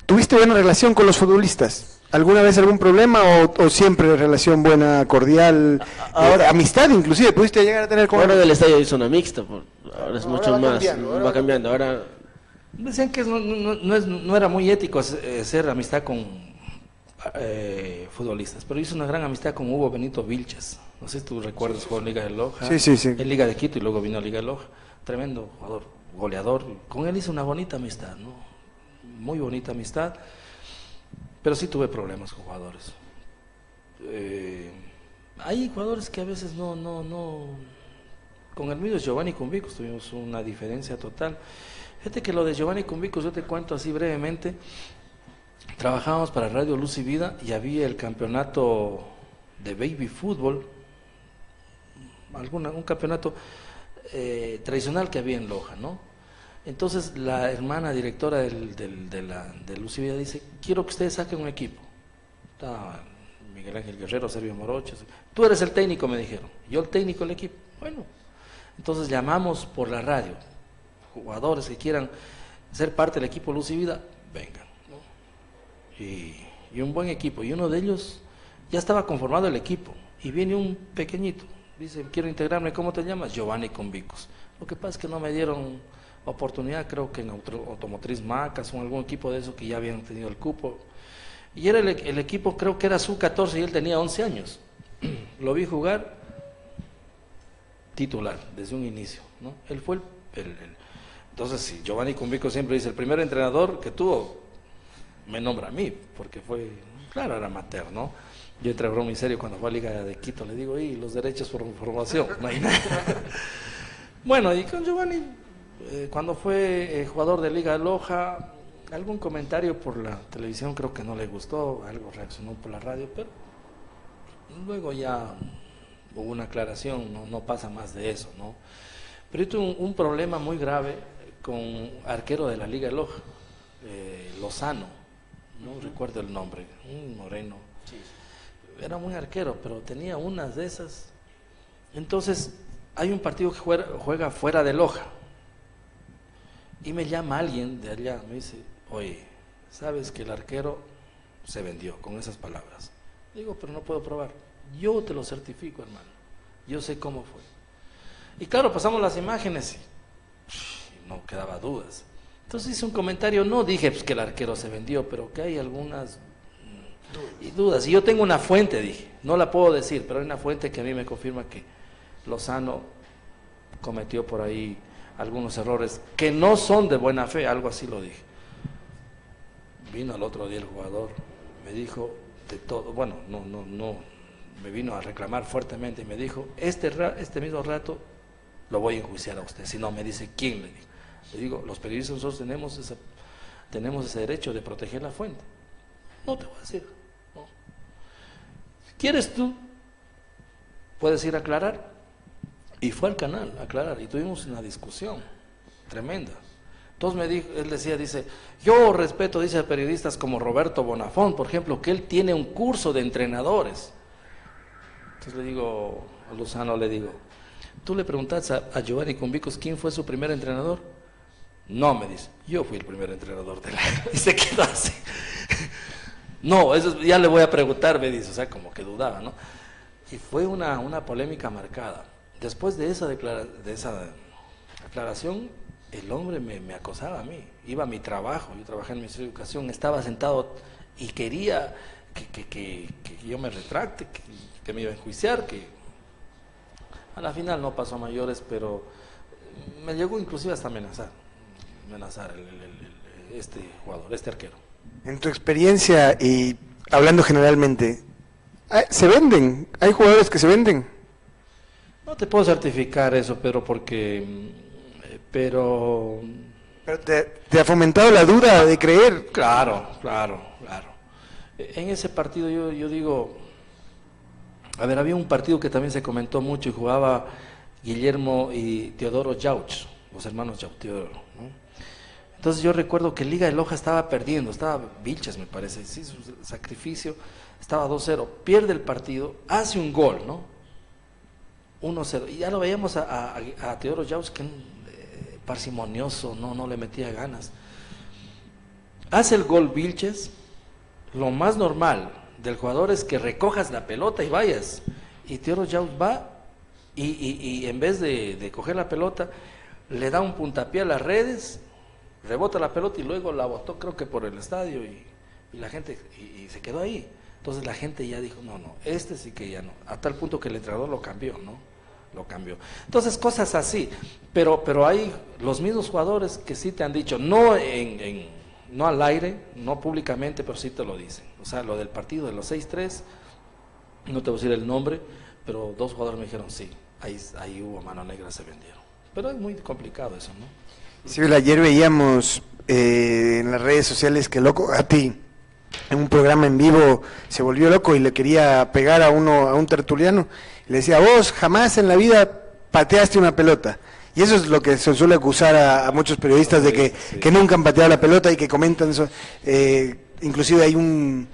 ¿Tuviste buena relación con los futbolistas? ¿Alguna vez algún problema o siempre relación buena, cordial, amistad inclusive? ¿Pudiste llegar a tener con... Ahora del estadio hizo una mixta, ahora es mucho va más, cambiando, va cambiando, ahora... Decían que no era muy ético hacer amistad con futbolistas, pero hizo una gran amistad con Hugo Benito Vilches. No sé si tú recuerdas, jugó en Liga de Loja, sí. en Liga de Quito y luego vino a Liga de Loja. Tremendo jugador, goleador. Con él hice una bonita amistad, ¿no? Muy bonita amistad, pero sí tuve problemas con jugadores. Hay jugadores que a veces no. Con el mío Giovanni Cumbicos tuvimos una diferencia total. Fíjate que lo de Giovanni Cumbicos, yo te cuento así brevemente. Trabajábamos para Radio Luz y Vida y había el campeonato de baby fútbol, un campeonato tradicional que había en Loja, ¿no? Entonces la hermana directora de Luz y Vida dice, quiero que ustedes saquen un equipo. Estaba Miguel Ángel Guerrero, Servio Morocho. Tú eres el técnico, me dijeron. Yo el técnico del equipo. Bueno, entonces llamamos por la radio. Jugadores que quieran ser parte del equipo Luz y Vida, vengan, ¿no? Y un buen equipo. Y uno de ellos ya estaba conformado el equipo. Y viene un pequeñito. Dice, quiero integrarme. ¿Cómo te llamas? Giovanni Convicos. Lo que pasa es que no me dieron oportunidad, creo que en Automotriz Macas o en algún equipo de eso que ya habían tenido el cupo. Y era el equipo, creo que era sub-14 y él tenía 11 años. Lo vi jugar titular desde un inicio, ¿no? Él fue el Entonces, si Giovanni Cumbico siempre dice, el primer entrenador que tuvo, me nombra a mí, porque fue, claro, era amateur, ¿no? Yo entré a broma y serio cuando fue a Liga de Quito, le digo, y los derechos por formación, no hay nada. Bueno, y con Giovanni, cuando fue jugador de Liga de Loja, algún comentario por la televisión creo que no le gustó, algo reaccionó por la radio, pero luego ya hubo una aclaración, no pasa más de eso, ¿no? Pero yo tuve un problema muy grave con arquero de la Liga de Loja, Lozano, no recuerdo el nombre, un moreno, era muy arquero, pero tenía unas de esas. Entonces, hay un partido que juega fuera de Loja, y me llama alguien de allá, me dice, oye, ¿sabes que el arquero se vendió? Con esas palabras. Digo, pero no puedo probar. Yo te lo certifico, hermano. Yo sé cómo fue. Y claro, pasamos las imágenes y no quedaba dudas. Entonces hice un comentario, no dije pues, que el arquero se vendió, pero que hay algunas dudas. Y yo tengo una fuente, dije, no la puedo decir, pero hay una fuente que a mí me confirma que Lozano cometió por ahí algunos errores que no son de buena fe, algo así lo dije. Vino al otro día el jugador, me dijo de todo, bueno, no, me vino a reclamar fuertemente y me dijo, este mismo rato lo voy a enjuiciar a usted, si no me dice quién, le digo, los periodistas nosotros tenemos ese derecho de proteger la fuente. No te voy a decir, no. Si quieres tú, puedes ir a aclarar. Y fue al canal a aclarar y tuvimos una discusión tremenda. Entonces me dijo, él dice, yo respeto, dice, a periodistas como Roberto Bonafont, por ejemplo, que él tiene un curso de entrenadores. Entonces le digo, a Lozano le digo, ¿tú le preguntas a Giovanni Cumbicos quién fue su primer entrenador? No, me dice, yo fui el primer entrenador de la... Y se quedó así. No, eso ya le voy a preguntar, me dice, o sea, como que dudaba, ¿no? Y fue una polémica marcada. Después de esa aclaración, el hombre me acosaba a mí. Iba a mi trabajo, yo trabajé en el Ministerio de Educación, estaba sentado y quería que yo me retracte, que me iba a enjuiciar, que a la final no pasó a mayores, pero me llegó inclusive hasta amenazar este jugador, este arquero. En tu experiencia y hablando generalmente, ¿se venden? ¿Hay jugadores que se venden? No te puedo certificar eso, pero Pero te ha fomentado la duda de creer. Claro. En ese partido yo digo, a ver, había un partido que también se comentó mucho y jugaba Guillermo y Teodoro Jauch, los hermanos Jauch Teodoro, ¿no? Entonces yo recuerdo que Liga de Loja estaba perdiendo, estaba Vilches me parece, sí, su sacrificio, estaba 2-0, pierde el partido, hace un gol, ¿no? 1-0, y ya lo veíamos a Teodoro Jauch, que parsimonioso, no le metía ganas. Hace el gol Vilches, lo más normal del jugador es que recojas la pelota y vayas, y Teodoro Jauch va y en vez de coger la pelota, le da un puntapié a las redes, rebota la pelota y luego la botó creo que por el estadio y la gente y se quedó ahí. Entonces la gente ya dijo, no, este sí que ya no, a tal punto que el entrenador lo cambió, ¿no? Lo cambió. Entonces cosas así, pero hay los mismos jugadores que sí te han dicho, no no al aire, no públicamente, pero sí te lo dicen. O sea, lo del partido de los 6-3, no te voy a decir el nombre, pero 2 jugadores me dijeron, sí, ahí hubo mano negra, se vendieron. Pero es muy complicado eso, ¿no? Sí, ayer veíamos en las redes sociales que Loco Gatti en un programa en vivo se volvió loco y le quería pegar a un tertuliano. Le decía, vos jamás en la vida pateaste una pelota. Y eso es lo que se suele acusar a muchos periodistas de que nunca han pateado la pelota y que comentan eso. Inclusive hay un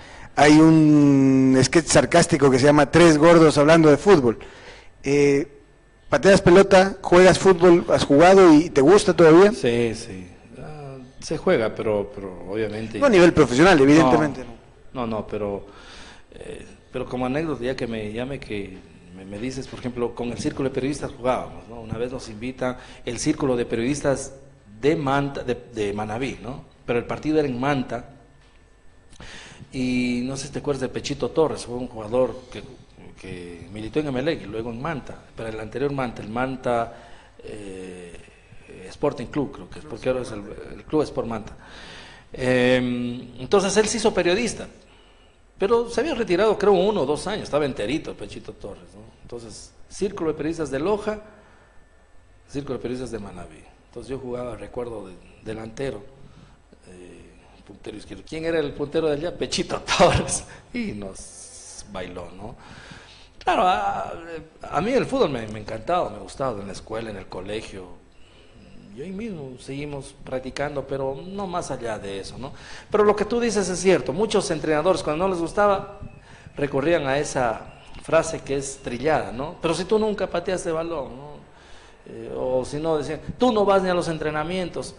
sketch sarcástico que se llama Tres gordos hablando de fútbol. ¿Pateas pelota, juegas fútbol, has jugado y te gusta todavía? Sí. Se juega, pero obviamente... No a nivel profesional, evidentemente. No, pero como anécdota, ya que me dices, por ejemplo, con el Círculo de Periodistas jugábamos, ¿no? Una vez nos invita el Círculo de Periodistas de Manta, de Manabí, ¿no? Pero el partido era en Manta, y no sé si te acuerdas de Pechito Torres, fue un jugador que militó en Emelec y luego en Manta, pero el anterior Manta, Sporting Club, creo que es, porque ahora es el Club Sport Manta. Entonces él se hizo periodista, pero se había retirado creo 1 o 2 años, estaba enterito Pechito Torres, ¿no? Entonces, Círculo de Periodistas de Loja, Círculo de Periodistas de Manabí. Entonces yo jugaba, recuerdo, delantero, puntero izquierdo. ¿Quién era el puntero de allá? Pechito Torres, y nos bailó, ¿no? Claro, a mí el fútbol me encantaba, me gustaba en la escuela, en el colegio. Y hoy mismo seguimos practicando, pero no más allá de eso, ¿no? Pero lo que tú dices es cierto. Muchos entrenadores, cuando no les gustaba, recurrían a esa frase que es trillada, ¿no? Pero si tú nunca pateaste balón, ¿no? O si no, decían, tú no vas ni a los entrenamientos.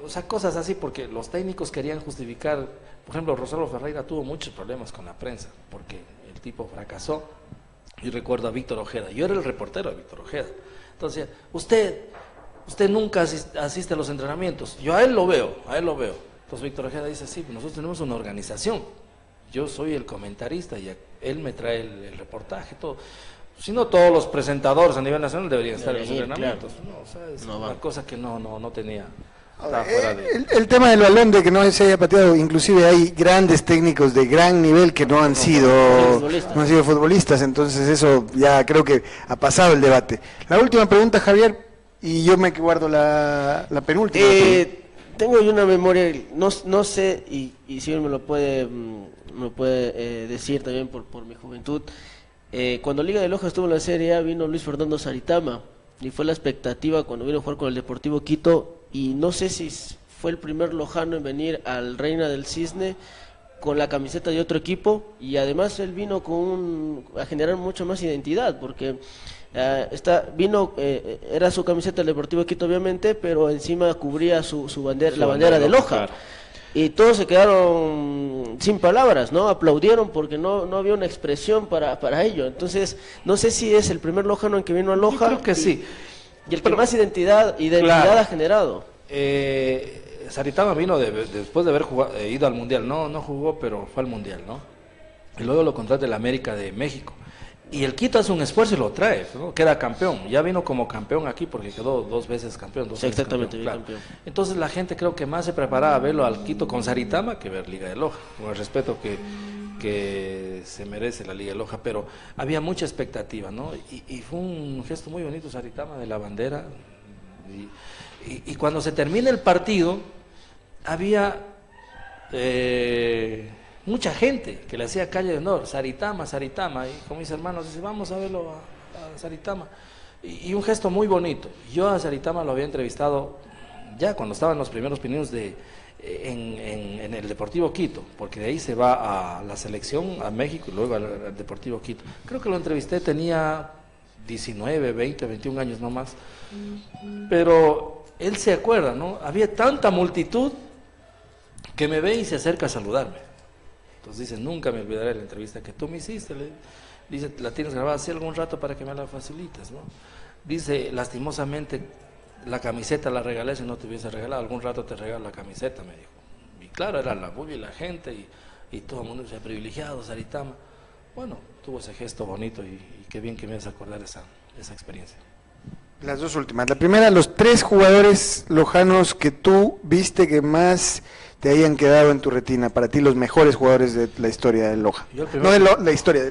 O sea, cosas así, porque los técnicos querían justificar. Por ejemplo, Rosario Ferreira tuvo muchos problemas con la prensa, porque el tipo fracasó. Y recuerdo a Víctor Ojeda, yo era el reportero de Víctor Ojeda. Entonces, usted nunca asiste a los entrenamientos. Yo a él lo veo. Entonces Víctor Ojeda dice, sí, nosotros tenemos una organización. Yo soy el comentarista y él me trae el reportaje, todo. Si no, todos los presentadores a nivel nacional deberían estar en los entrenamientos. Claro. No, o sea, es una cosa que no tenía. El tema del balón, de que no se haya pateado, inclusive hay grandes técnicos de gran nivel que no han sido futbolistas, entonces eso ya creo que ha pasado el debate. La última pregunta, Javier, y yo me guardo la penúltima. Tengo yo una memoria, no sé, y si me lo puede decir también por mi juventud. Cuando Liga de Loja estuvo en la Serie A, vino Luis Fernando Saritama, y fue la expectativa cuando vino a jugar con el Deportivo Quito, y no sé si fue el primer lojano en venir al Reina del Cisne con la camiseta de otro equipo, y además él vino a generar mucha más identidad, porque era su camiseta del Deportivo Quito obviamente, pero encima cubría su bandera, la bandera de Loja. Claro. Y todos se quedaron sin palabras, ¿no? Aplaudieron porque no había una expresión para ello. Entonces, no sé si es el primer lojano en que vino a Loja. Yo creo que sí. Y el que más identidad claro, ha generado. Saritama vino después de haber ido al Mundial. No jugó, pero fue al Mundial, ¿no? Y luego lo contrata el América de México. Y el Quito hace un esfuerzo y lo trae, ¿no? Queda campeón. Ya vino como campeón aquí porque quedó 2 veces campeón. Sí, exactamente, claro. Campeón. Entonces la gente creo que más se preparaba a verlo al Quito con Saritama que ver Liga de Loja, con el respeto que se merece la Liga de Loja, pero había mucha expectativa, ¿no? Y fue un gesto muy bonito Saritama de la bandera. Y cuando se termina el partido, había mucha gente que le hacía calle de honor, Saritama, y con mis hermanos dice, vamos a verlo a Saritama, y un gesto muy bonito. Yo a Saritama lo había entrevistado ya cuando estaba en los primeros pininos en el Deportivo Quito, porque de ahí se va a la selección, a México, y luego al Deportivo Quito. Creo que lo entrevisté, tenía 19, 20, 21 años no más, pero él se acuerda, ¿no? Había tanta multitud que me ve y se acerca a saludarme. Entonces dice, nunca me olvidaré de la entrevista que tú me hiciste. Dice, la tienes grabada hace algún rato para que me la facilites, ¿no? Dice, lastimosamente, la camiseta la regalé, si no te hubiese regalado, algún rato te regalo la camiseta, me dijo. Y claro, era la bulla y la gente, y todo el mundo decía, privilegiado, Saritama. Bueno, tuvo ese gesto bonito, y qué bien que me vas a acordar esa experiencia. Las dos últimas. La primera, los 3 jugadores lojanos que tú viste que más te hayan quedado en tu retina, para ti los mejores jugadores de la historia de Loja. No de la historia,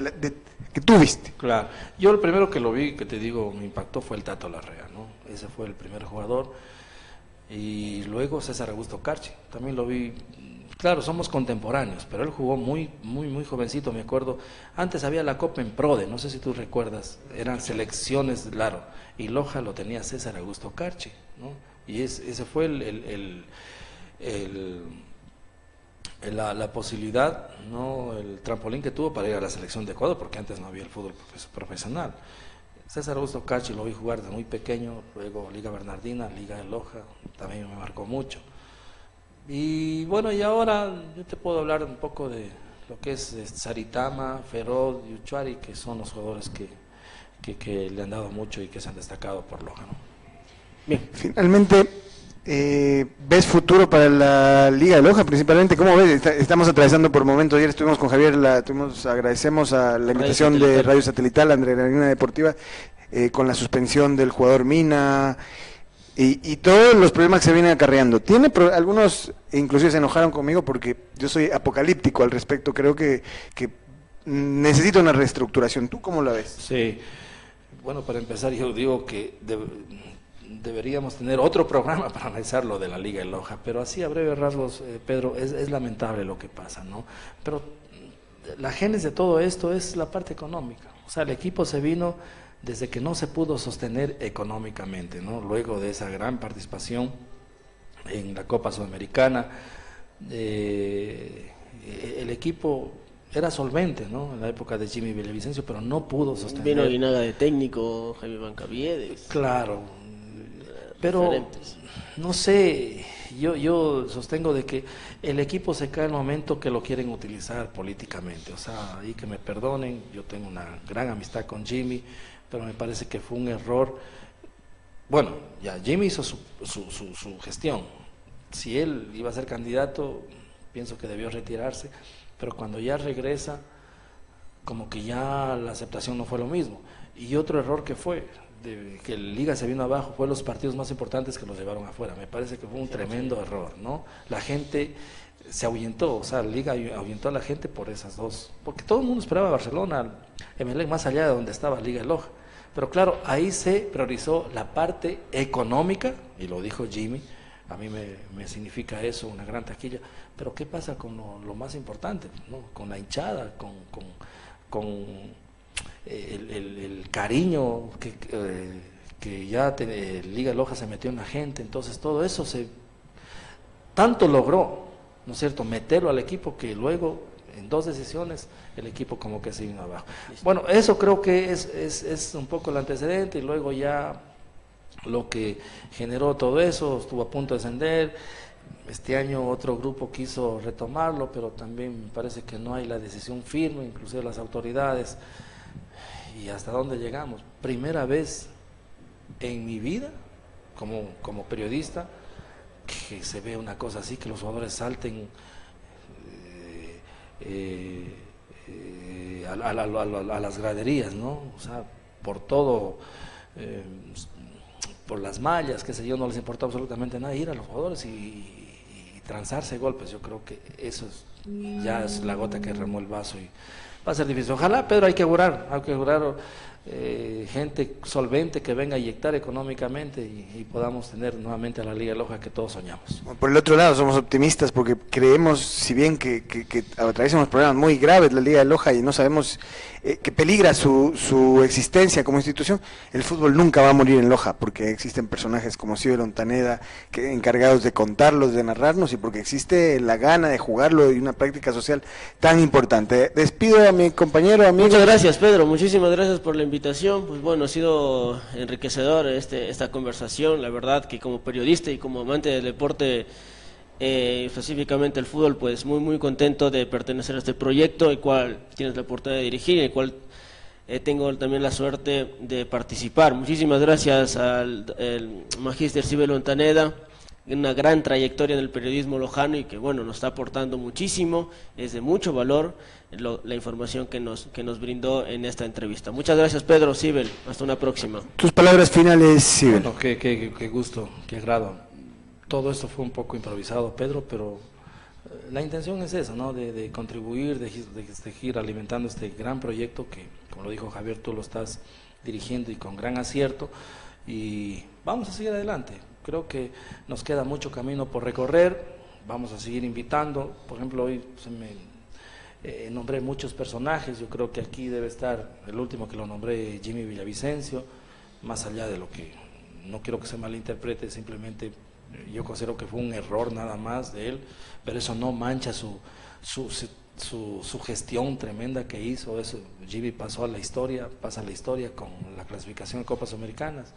que tú viste. Claro, yo el primero que lo vi, que te digo, me impactó fue el Tato Larrea, ¿no? Ese fue el primer jugador. Y luego César Augusto Carchi, también lo vi. Claro, somos contemporáneos, pero él jugó muy jovencito, me acuerdo. Antes había la Copa en Prode, no sé si tú recuerdas, eran selecciones, claro, y Loja lo tenía César Augusto Carchi, ¿no? Y ese fue la posibilidad, ¿no? El trampolín que tuvo para ir a la selección de Ecuador, porque antes no había el fútbol profesional. César Augusto Carchi lo vi jugar desde muy pequeño, luego Liga Bernardina, Liga de Loja, también me marcó mucho. Y bueno, y ahora yo te puedo hablar un poco de lo que es Saritama, Feroz y Uchuari, que son los jugadores que le han dado mucho y que se han destacado por Loja, ¿no? Bien, finalmente, ¿ves futuro para la Liga de Loja principalmente? ¿Cómo ves? Estamos atravesando por momentos, ayer estuvimos con Javier, agradecemos a la invitación de Radio Satelital, Adrenalina Deportiva, con la suspensión del jugador Mina. y todos los problemas que se vienen acarreando. Algunos inclusive se enojaron conmigo porque yo soy apocalíptico al respecto, creo que necesita una reestructuración. ¿Tú cómo la ves? Sí, bueno, para empezar yo digo que deberíamos tener otro programa para analizar lo de la Liga de Loja, pero así a breves rasgos, Pedro, es lamentable lo que pasa, ¿no? Pero la génesis de todo esto es la parte económica, o sea, el equipo se vino desde que no se pudo sostener económicamente, ¿no? Luego de esa gran participación en la Copa Sudamericana, el equipo era solvente, ¿no? En la época de Jimmy Villavicencio, pero no pudo sostener. Vino Guinaga de técnico, Jaime Bancaviedes. Claro, pero diferentes. no sé, yo sostengo de que el equipo se cae en el momento que lo quieren utilizar políticamente, o sea, ahí que me perdonen, yo tengo una gran amistad con Jimmy, pero me parece que fue un error. Bueno, ya Jimmy hizo su gestión, si él iba a ser candidato, pienso que debió retirarse, pero cuando ya regresa, como que ya la aceptación no fue lo mismo. Y otro error que fue, que el Liga se vino abajo, fue los partidos más importantes que los llevaron afuera. Me parece que fue un tremendo error, ¿no? La gente se ahuyentó, o sea, la Liga ahuyentó a la gente por esas dos, porque todo el mundo esperaba a Barcelona, Emelec, más allá de donde estaba Liga de Loja. Pero claro, ahí se priorizó la parte económica, y lo dijo Jimmy, a mí me significa eso, una gran taquilla, pero ¿qué pasa con lo más importante, ¿no? Con la hinchada, con el cariño que ya Liga de Loja se metió en la gente, entonces todo eso tanto logró, ¿no es cierto?, meterlo al equipo que luego en dos decisiones el equipo como que se vino abajo. Bueno, eso creo que es un poco el antecedente y luego ya lo que generó todo eso, estuvo a punto de descender. Este año otro grupo quiso retomarlo, pero también me parece que no hay la decisión firme, inclusive las autoridades. ¿Y hasta dónde llegamos? Primera vez en mi vida, como periodista, que se ve una cosa así, que los jugadores salten a las graderías, ¿no? O sea, por todo, por las mallas, qué sé yo, no les importó absolutamente nada, ir a los jugadores y transarse golpes. Yo creo que eso ya es la gota que remó el vaso y va a ser difícil. Ojalá, Pedro, hay que augurar gente solvente que venga a inyectar económicamente y podamos tener nuevamente a la Liga de Loja que todos soñamos. Por el otro lado, somos optimistas porque creemos, si bien que atraviesamos problemas muy graves la Liga de Loja y no sabemos que peligra su existencia como institución, el fútbol nunca va a morir en Loja porque existen personajes como Sibel Ontaneda encargados de contarlos, de narrarnos, y porque existe la gana de jugarlo y una práctica social tan importante. Despido a mi compañero, amigo. Muchas gracias, Pedro, muchísimas gracias por la invitación. Pues bueno, ha sido enriquecedor esta conversación. La verdad que como periodista y como amante del deporte, específicamente el fútbol, pues muy contento de pertenecer a este proyecto, el cual tienes la oportunidad de dirigir, el cual tengo también la suerte de participar. Muchísimas gracias al magíster Sibel Ontaneda, una gran trayectoria en el periodismo lojano y que bueno, nos está aportando muchísimo, es de mucho valor la información que nos brindó en esta entrevista. Muchas gracias, Pedro. Sibel, hasta una próxima. Tus palabras finales, Sibel. Bueno, qué gusto, qué agrado. Todo esto fue un poco improvisado, Pedro, pero la intención es esa, ¿no? De contribuir, de seguir alimentando este gran proyecto que, como lo dijo Javier, tú lo estás dirigiendo y con gran acierto, y vamos a seguir adelante. Creo que nos queda mucho camino por recorrer, vamos a seguir invitando. Por ejemplo, hoy nombré muchos personajes, yo creo que aquí debe estar el último que lo nombré, Jimmy Villavicencio, más allá de lo que, no quiero que se malinterprete, simplemente yo considero que fue un error nada más de él, pero eso no mancha su gestión tremenda que hizo. Eso, Jimmy pasa a la historia con la clasificación de Copas Americanas.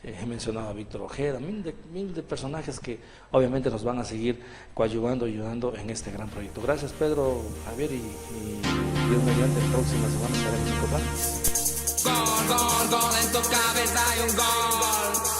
He mencionado a Víctor Ojeda, mil de personajes que obviamente nos van a seguir coadyuvando y ayudando en este gran proyecto. Gracias, Pedro, Javier, y Dios mediante, la próxima semana estaremos en Copán. Gol, gol, gol, en tu cabeza hay un gol.